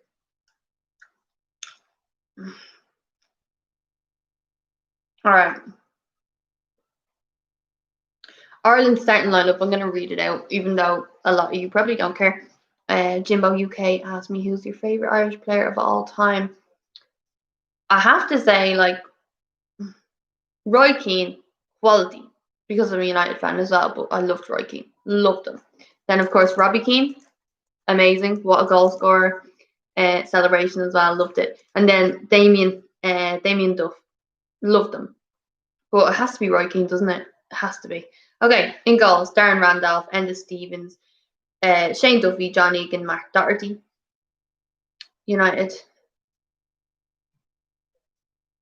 All right. Ireland's starting lineup. I'm going to read it out, even though a lot of you probably don't care. Jimbo UK asked me, who's your favourite Irish player of all time? I have to say, like, Roy Keane, quality, because I'm a United fan as well, but I loved Roy Keane. Loved him. Then, of course, Robbie Keane, amazing. What a goal scorer. Celebration as well, loved it. And then Damien Duff, loved him. But it has to be Roy Keane, doesn't it? It has to be. Okay, in goals, Darren Randolph, Enda Stevens, Shane Duffy, John Egan, Mark Doherty. United.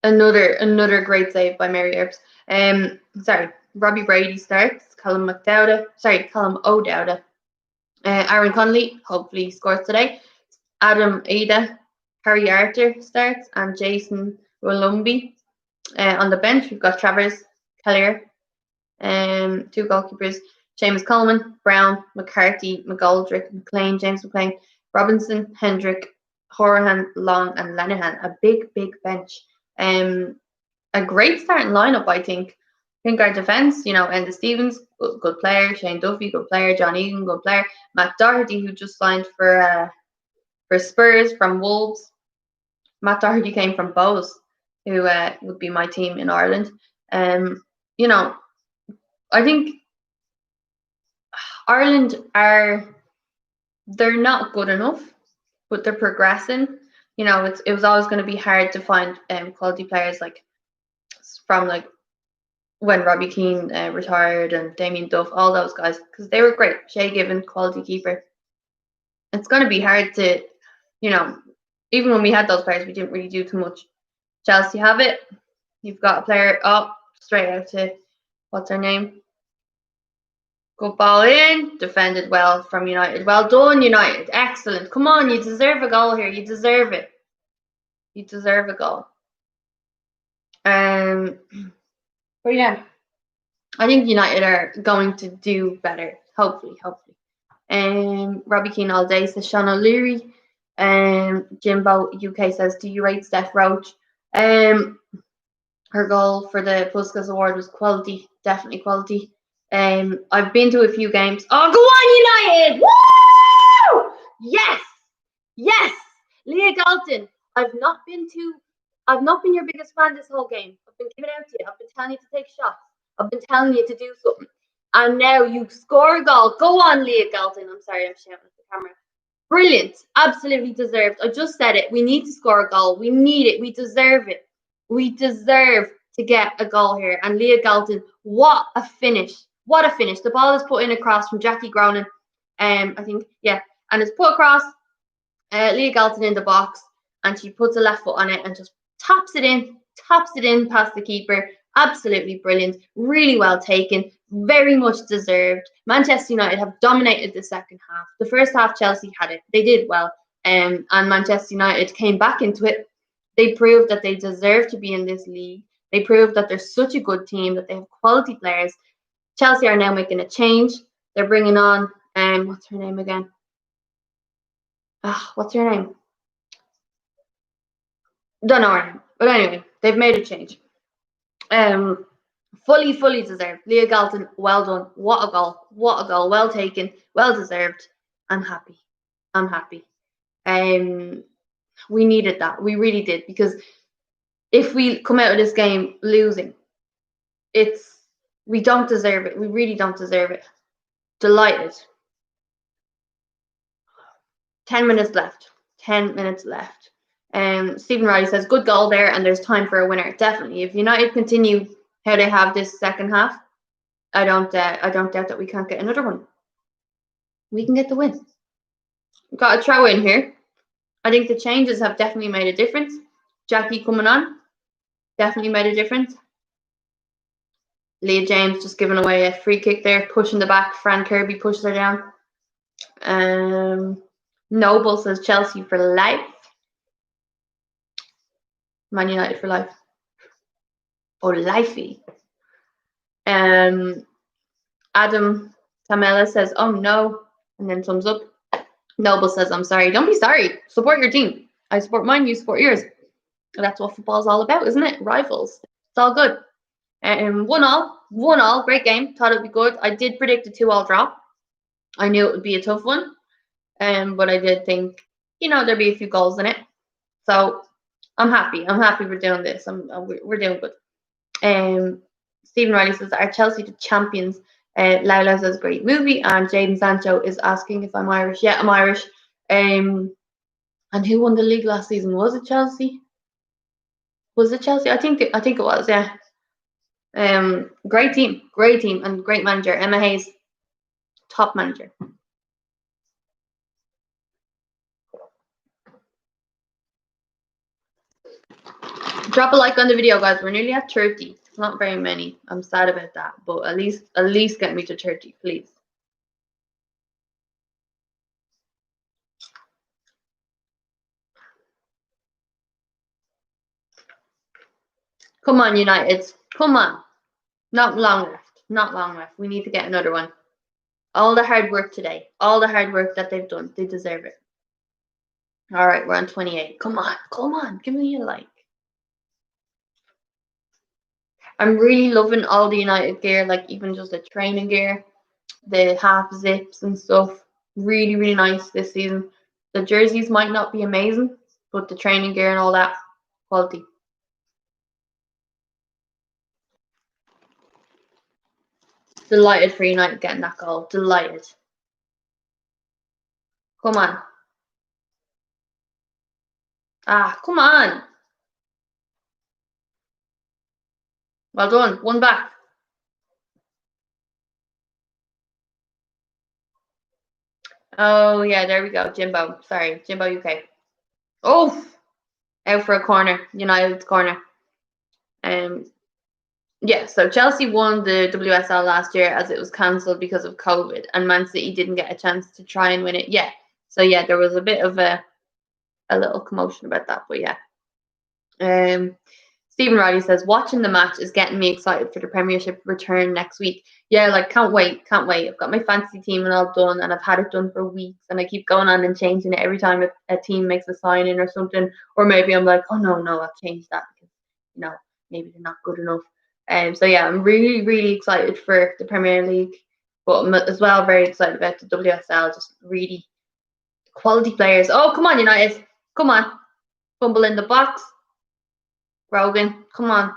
Another great save by Mary Earps. Sorry, Robbie Brady starts. Callum O'Dowda. Aaron Connolly, hopefully scores today. Adam Ada, Harry Arter starts, and Jason Rolumbi. On the bench, we've got Travers Collier. 2 goalkeepers, Seamus Coleman, Brown, McCarthy, McGoldrick, McLean, James McLean, Robinson, Hendrick, Horahan, Long, and Lenihan. A big bench. A great starting lineup, I think. I think our defence, Enda Stevens, good player. Shane Duffy, good player. John Egan, good player. Matt Doherty, who just signed for Spurs from Wolves. Matt Doherty came from Bows, who would be my team in Ireland. I think Ireland they're not good enough, but they're progressing. It was always going to be hard to find quality players from when Robbie Keane retired and Damien Duff, all those guys, because they were great. Shay Given, quality keeper. It's going to be hard to, even when we had those players, we didn't really do too much. Chelsea have it. You've got a player straight out to, what's her name? Good ball in, defended well from United. Well done, United. Excellent. Come on, you deserve a goal here. You deserve it. You deserve a goal. But yeah, I think United are going to do better. Hopefully. Robbie Keane all day says Sean O'Leary. Jimbo UK says, do you rate Steph Roach? Her goal for the Puskas Award was quality, definitely quality. I've been to a few games. Oh, go on, United! Woo! Yes! Leah Galton. I've not been your biggest fan this whole game. I've been giving out to you. I've been telling you to take shots. I've been telling you to do something. And now you score a goal. Go on, Leah Galton. I'm sorry, I'm shouting at the camera. Brilliant. Absolutely deserved. I just said it. We need to score a goal. We need it. We deserve it. We deserve to get a goal here. And Leah Galton, what a finish. What a finish. The ball is put in across from Jackie Gronin. I think, yeah. And it's put across. Leah Galton in the box. And she puts a left foot on it and just tops it in past the keeper. Absolutely brilliant. Really well taken. Very much deserved. Manchester United have dominated the second half. The first half, Chelsea had it. They did well. And Manchester United came back into it. They proved that they deserve to be in this league. They proved that they're such a good team, that they have quality players. Chelsea are now making a change. They're bringing on, what's her name again? What's her name? Don't know her name. But anyway, they've made a change. Fully deserved. Leah Galton, well done. What a goal. Well taken. Well deserved. I'm happy. We needed that. We really did. Because if we come out of this game losing, we don't deserve it. We really don't deserve it. Delighted. 10 minutes left. Stephen Riley says, good goal there, and there's time for a winner. Definitely. If United continue how they have this second half, I don't doubt that we can't get another one. We can get the win. We've got a throw in here. I think the changes have definitely made a difference. Jackie coming on definitely made a difference. Leah James just giving away a free kick there, pushing the back. Fran Kirby pushes her down. Noble says Chelsea for life. Man United for life. Oh, lifey. Adam Tamela says, oh no, and then thumbs up. Noble says, I'm sorry. Don't be sorry. Support your team. I support mine, you support yours. That's what football's all about, isn't it? Rivals. It's all good. 1-1. Great game. Thought it'd be good. I did predict a 2-2 draw. I knew it would be a tough one. But I did think, there'd be a few goals in it. So I'm happy. We're doing this. We're doing good. Stephen Riley says, are Chelsea the champions? Laila says, great movie. And Jaden Sancho is asking if I'm Irish. Yeah, I'm Irish. And who won the league last season? Was it Chelsea? I think it was, yeah. Great team, and great manager. Emma Hayes, top manager. Drop a like on the video, guys. We're nearly at 30. It's not very many. I'm sad about that, but at least get me to 30, please. Come on, United. Come on. Not long left. We need to get another one. All the hard work today, all the hard work that they've done, they deserve it. All right, we're on 28. Come on, give me a like. I'm really loving all the United gear, like even just the training gear, the half zips and stuff. Really, really nice this season. The jerseys might not be amazing, but the training gear and all that, quality. Delighted for United getting that goal. Delighted. Come on. Ah, come on. Well done. One back. Oh, yeah, there we go. Jimbo. Sorry, Jimbo UK. Oh, out for a corner. United's corner. Yeah, so Chelsea won the WSL last year as it was cancelled because of COVID, and Man City didn't get a chance to try and win it. Yeah, so yeah, there was a bit of a little commotion about that, but yeah. Stephen Riley says watching the match is getting me excited for the Premiership return next week. Yeah, like can't wait. I've got my fantasy team and all done, and I've had it done for weeks, and I keep going on and changing it every time a team makes a sign in or something, or maybe I'm like, oh no, I'll change that because maybe they're not good enough. So yeah, I'm really really excited for the Premier League, but I'm as well very excited about the WSL. Just really quality players. Oh come on United, come on, fumble in the box. Rogan, come on.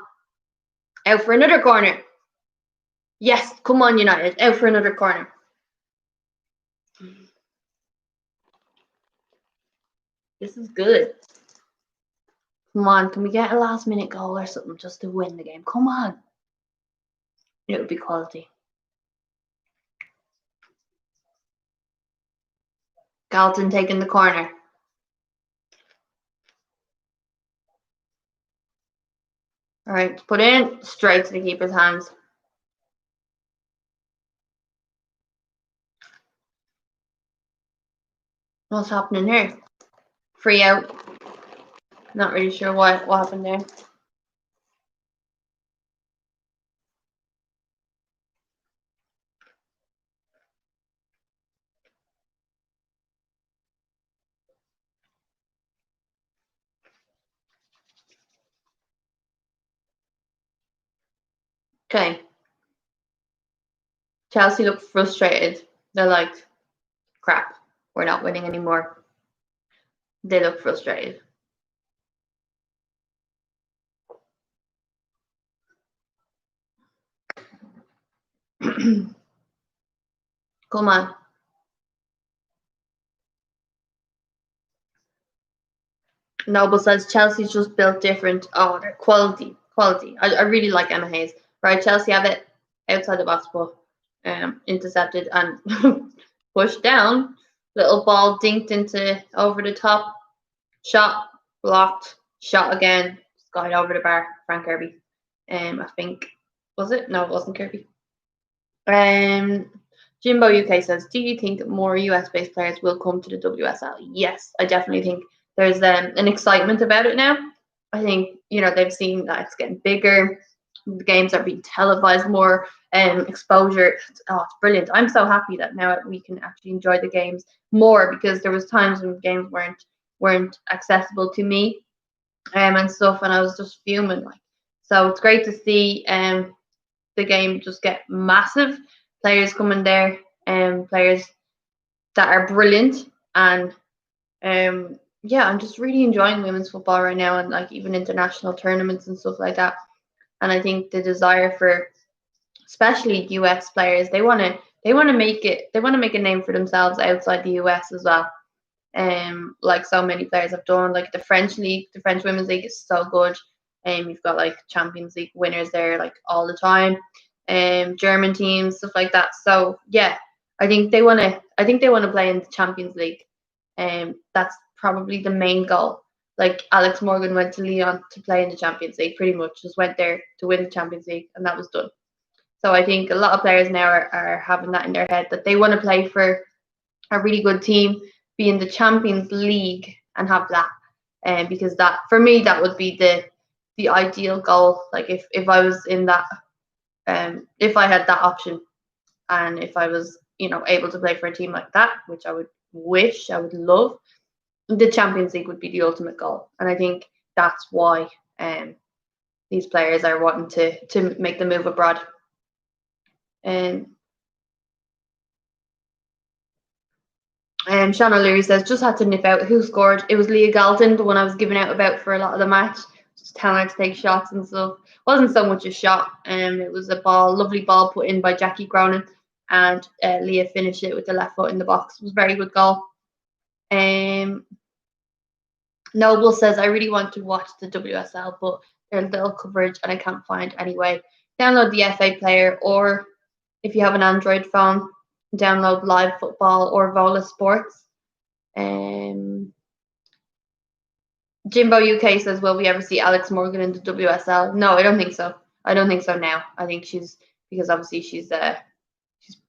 Out for another corner. Yes, come on, United. Out for another corner. This is good. Come on, can we get a last minute goal or something just to win the game? Come on. It would be quality. Galton taking the corner. All right, put in straight to the keeper's hands. What's happening here? Free out. Not really sure what happened there. Okay. Chelsea look frustrated. They're like, crap, we're not winning anymore. They look frustrated. Come on. Noble says Chelsea's just built different. Oh, they're quality. I really like Emma Hayes. Right, Chelsea have it outside the box, but intercepted and pushed down. Little ball dinked into over the top. Shot blocked. Shot again. Skied over the bar. Frank Kirby. I think was it? No, it wasn't Kirby. Jimbo UK says, do you think more US based players will come to the WSL? Yes, I definitely think there's an excitement about it now. I think they've seen that it's getting bigger. The games are being televised more. Exposure. Oh, it's brilliant. I'm so happy that now we can actually enjoy the games more because there was times when games weren't accessible to me and stuff, and I was just fuming like. So it's great to see the game just get massive. Players coming there, players that are brilliant, and yeah, I'm just really enjoying women's football right now, and like even international tournaments and stuff like that. And I think the desire for, especially US players, they want to make a name for themselves outside the US as well. Like so many players have done. Like the French league, the French women's league is so good. You've got like Champions League winners there like all the time. German teams, stuff like that. So yeah, I think they want to play in the Champions League. That's probably the main goal. Like Alex Morgan went to Lyon to play in the Champions League, pretty much just went there to win the Champions League, and that was done. So I think a lot of players now are having that in their head that they want to play for a really good team, be in the Champions League, and have that. Because that for me that would be the ideal goal. Like if I was in that, if I had that option, and if I was able to play for a team like that, which I would wish, I would love, the Champions League would be the ultimate goal, and I think that's why these players are wanting to make the move abroad. Sean O'Leary says, just had to nip out. Who scored? It was Leah Galton, the one I was giving out about for a lot of the match. Just telling her to take shots and stuff. Wasn't so much a shot. It was a lovely ball put in by Jackie Cronin, and Leah finished it with the left foot in the box. It was a very good goal. Noble says, I really want to watch the WSL, but there's little coverage and I can't find any way. Download the FA player, or if you have an Android phone, download Live Football or Vola Sports. Jimbo UK says, will we ever see Alex Morgan in the WSL? No, I don't think so. I don't think so now. I think because obviously she's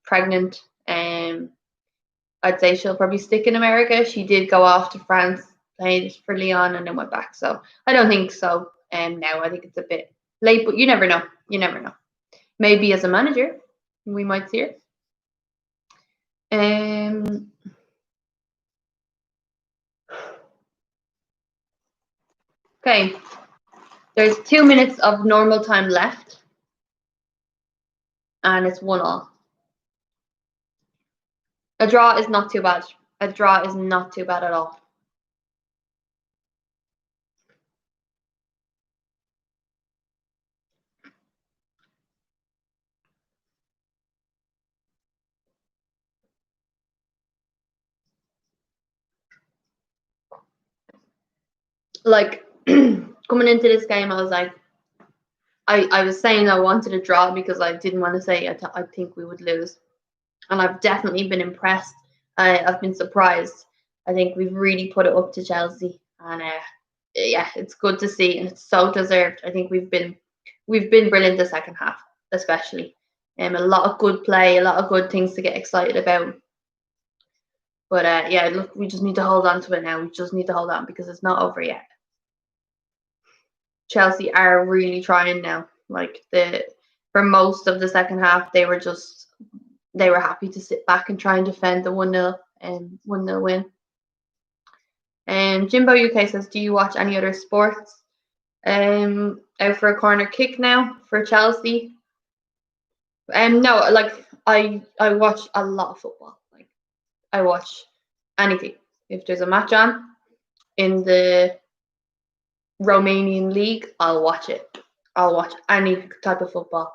pregnant. I'd say she'll probably stick in America. She did go off to France, played for Lyon, and then went back. So I don't think so. Now I think it's a bit late, but you never know. You never know. Maybe as a manager, we might see her. Okay, there's 2 minutes of normal time left, and it's 1-1. A draw is not too bad. A draw is not too bad at all. Like coming into this game, I was like, I was saying I wanted a draw because I didn't want to say I think we would lose, and I've definitely been impressed. I've been surprised. I think we've really put it up to Chelsea, and yeah, it's good to see, and it's so deserved. I think we've been brilliant the second half, especially. A lot of good play, a lot of good things to get excited about. But yeah, look, we just need to hold on to it now. We just need to hold on because it's not over yet. Chelsea are really trying now. Like for most of the second half, they were happy to sit back and try and defend the 1-0 win. And Jimbo UK says, do you watch any other sports? Out for a corner kick now for Chelsea. No, like I watch a lot of football. Like I watch anything. If there's a match on in the Romanian league, I'll watch it. I'll watch any type of football,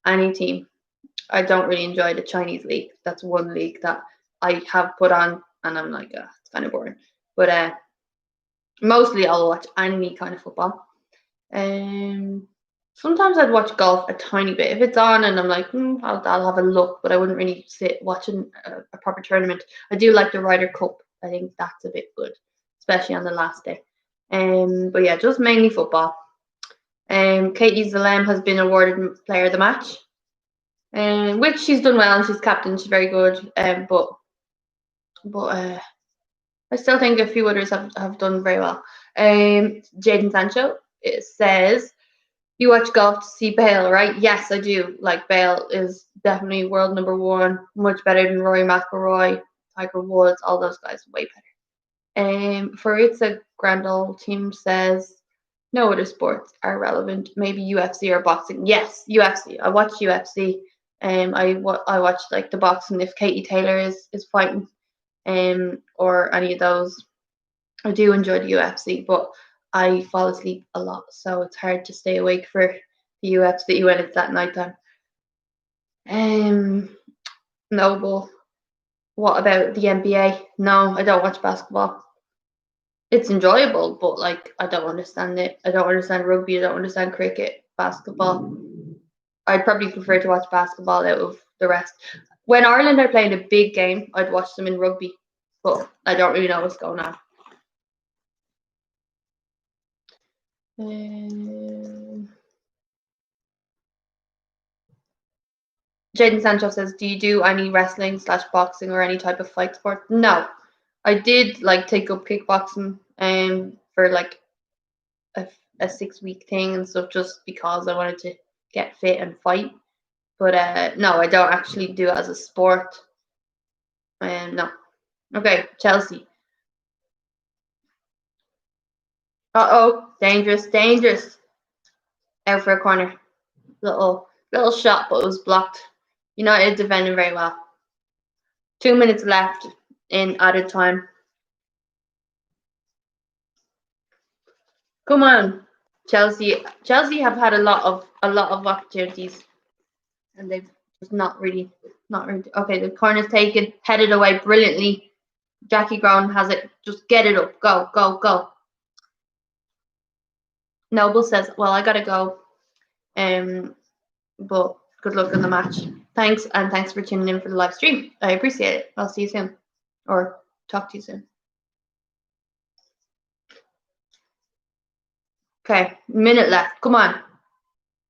any team. I don't really enjoy the Chinese league. That's one league that I have put on, and I'm like, it's kind of boring. But mostly I'll watch any kind of football. Sometimes I'd watch golf a tiny bit. If it's on and I'm like, I'll have a look, but I wouldn't really sit watching a proper tournament. I do like the Ryder Cup. I think that's a bit good, especially on the last day. But yeah, just mainly football. Katie Zalem has been awarded Player of the Match, which she's done well, and she's captain. She's very good. But I still think a few others have done very well. Jaden Sancho, it says, you watch golf to see Bale, right? Yes, I do. Like, Bale is definitely world number one, much better than Rory McIlroy, Tiger Woods, all those guys, way better. Faritza Grandal team says, no other sports are relevant. Maybe UFC or boxing. Yes, UFC. I watch UFC. I watch like the boxing if Katie Taylor is fighting, or any of those. I do enjoy the UFC, but I fall asleep a lot, so it's hard to stay awake for the UFC when it's at nighttime. Noble. What about the NBA? No, I don't watch basketball. It's enjoyable, but like I don't understand it. I don't understand rugby. I don't understand cricket, basketball. I'd probably prefer to watch basketball out of the rest. When Ireland are playing a big game, I'd watch them in rugby, but I don't really know what's going on. Jaden Sancho says, do you do any wrestling / boxing or any type of fight sport? No. I did like take up kickboxing for like a 6-week thing and stuff, just because I wanted to get fit and fight. But no, I don't actually do it as a sport. No. Okay, Chelsea. Uh-oh. Dangerous, dangerous. Out for a corner. Little shot, but it was blocked. United defending very well. 2 minutes left in added time. Come on, Chelsea. Chelsea have had a lot of opportunities, and they've just not really. Okay, the corner's taken, headed away brilliantly. Jackie Grown has it. Just get it up. Go, go, go. Noble says, "Well, I gotta go. But good luck in the match. Thanks, and thanks for tuning in for the live stream. I appreciate it. I'll see you soon, or talk to you soon." Okay, minute left. Come on.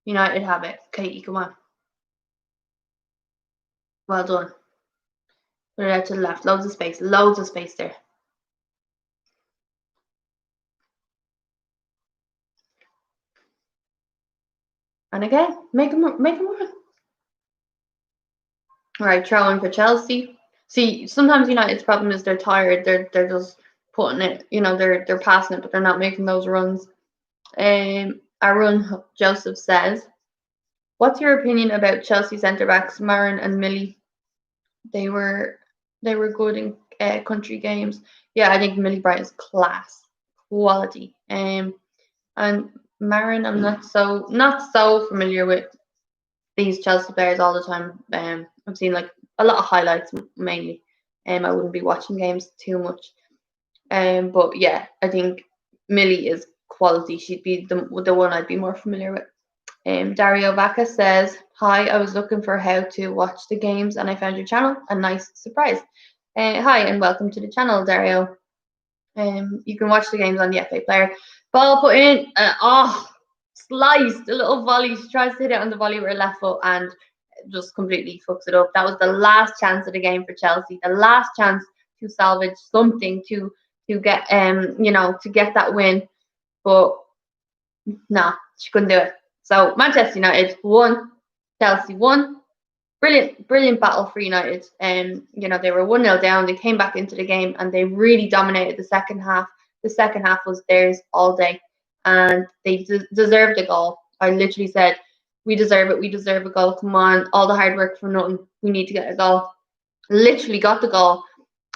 United have it. Katie, come on. Well done. Put it out to the left. Loads of space. Loads of space there. And again, make them run. All right, throw in for Chelsea. See, sometimes United's problem is they're tired. They're just putting it. They're passing it, but they're not making those runs. Aaron Joseph says, "What's your opinion about Chelsea centre backs Marin and Millie? They were good in country games." Yeah, I think Millie Bright is class, quality. And Marin, I'm not so familiar with these Chelsea players all the time. I've seen like a lot of highlights mainly. I wouldn't be watching games too much. But yeah, I think Millie is quality. She'd be the one I'd be more familiar with. Dario Vaca says, "Hi, I was looking for how to watch the games and I found your channel. A nice surprise." Hi and welcome to the channel, Dario. You can watch the games on the FA Player. Ball put in. Sliced. A little volley. She tries to hit it on the volley with her left foot and just completely fucks it up. That was the last chance of the game for Chelsea. The last chance to salvage something to get to get that win. But no, she couldn't do it. So Manchester United won, Chelsea won. Brilliant battle for United. They were 1-0 down. They came back into the game and they really dominated the second half. The second half was theirs all day, and they deserved a goal. I literally said, "We deserve it. We deserve a goal. Come on, all the hard work for nothing. We need to get a goal." Literally got the goal,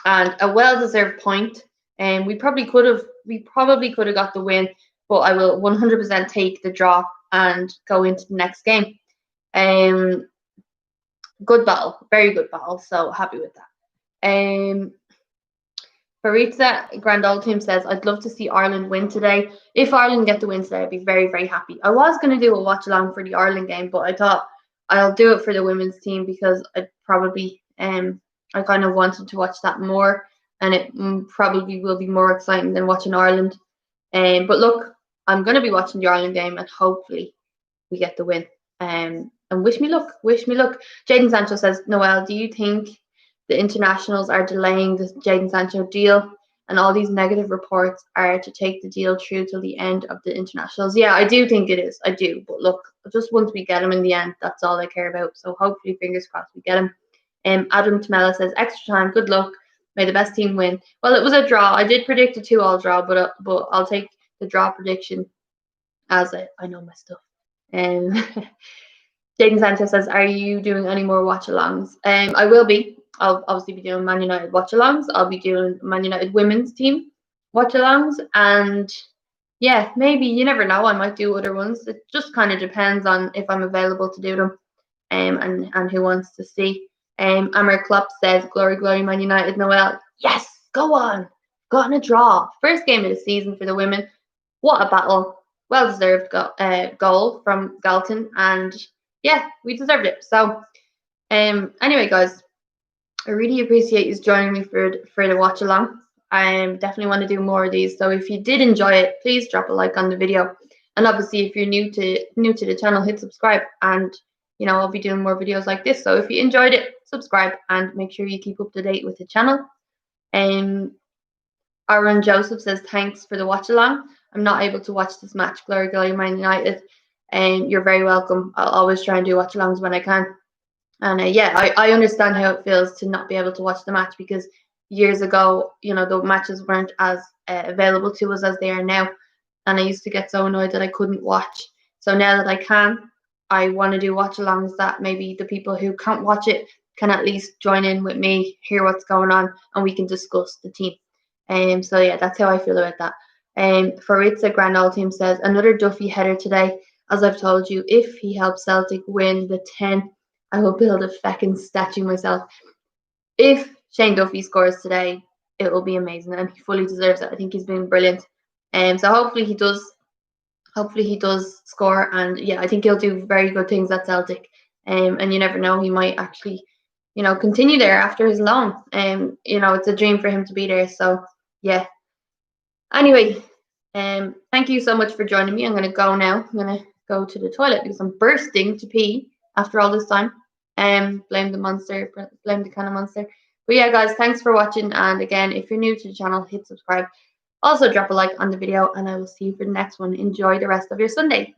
and a well-deserved point. And we probably could have got the win, but I will 100% take the draw and go into the next game. Good battle, very good battle. So happy with that. Faritza Grand Old Team says, "I'd love to see Ireland win today. If Ireland get the win today, I'd be very, very happy." I was going to do a watch along for the Ireland game, but I thought I'll do it for the women's team because I probably I kind of wanted to watch that more, and it probably will be more exciting than watching Ireland. But look, I'm going to be watching the Ireland game, and hopefully we get the win. And wish me luck. Wish me luck. Jadon Sancho says, "Noelle, do you think the internationals are delaying the Jadon Sancho deal, and all these negative reports are to take the deal through till the end of the internationals?" Yeah, I do think it is. I do. But look, just once we get him in the end, that's all I care about. So hopefully, fingers crossed, we get him. Adam Tamela says, "Extra time. Good luck. May the best team win." Well, it was a draw. I did predict a 2-2 draw, but I'll take the draw prediction as I know my stuff. Jaden Sanchez says, "Are you doing any more watch-alongs?" I will be. I'll obviously be doing Man United watch-alongs. I'll be doing Man United women's team watch-alongs, and yeah, maybe, you never know, I might do other ones. It just kind of depends on if I'm available to do them, and who wants to see. Amber Klopp says, "Glory, glory, Man United." Noelle, yes, go on. Gotten a draw. First game of the season for the women. What a battle. Well-deserved goal from Galton, and yeah, we deserved it. So, anyway, guys, I really appreciate you joining me for the watch along. I definitely want to do more of these. So if you did enjoy it, please drop a like on the video. And obviously, if you're new to the channel, hit subscribe. And I'll be doing more videos like this. So if you enjoyed it, subscribe and make sure you keep up to date with the channel. Aaron Joseph says, "Thanks for the watch along. I'm not able to watch this match. Glory, glory, Man United." And you're very welcome. I'll always try and do watch alongs when I can. And yeah, I understand how it feels to not be able to watch the match, because years ago, the matches weren't as available to us as they are now. and I used to get so annoyed that I couldn't watch. So now that I can, I want to do watch-alongs that maybe the people who can't watch it can at least join in with me, hear what's going on, and we can discuss the team. So yeah, that's how I feel about that. Faritza Grand Old Team says, another Duffy header today. As I've told you, if he helps Celtic win the 10, I will build a feckin' statue myself. If Shane Duffy scores today, it will be amazing, and he fully deserves it. I think he's been brilliant. So hopefully he does. Hopefully he does score, and yeah, I think he'll do very good things at Celtic. And you never know, he might actually, continue there after his loan. It's a dream for him to be there. So yeah. Anyway, thank you so much for joining me. I'm gonna go now. I'm gonna go to the toilet because I'm bursting to pee after all this time. Blame the monster, blame the can of monster. But yeah, guys, thanks for watching. And again, if you're new to the channel, hit subscribe. Also, drop a like on the video, and I will see you for the next one. Enjoy the rest of your Sunday.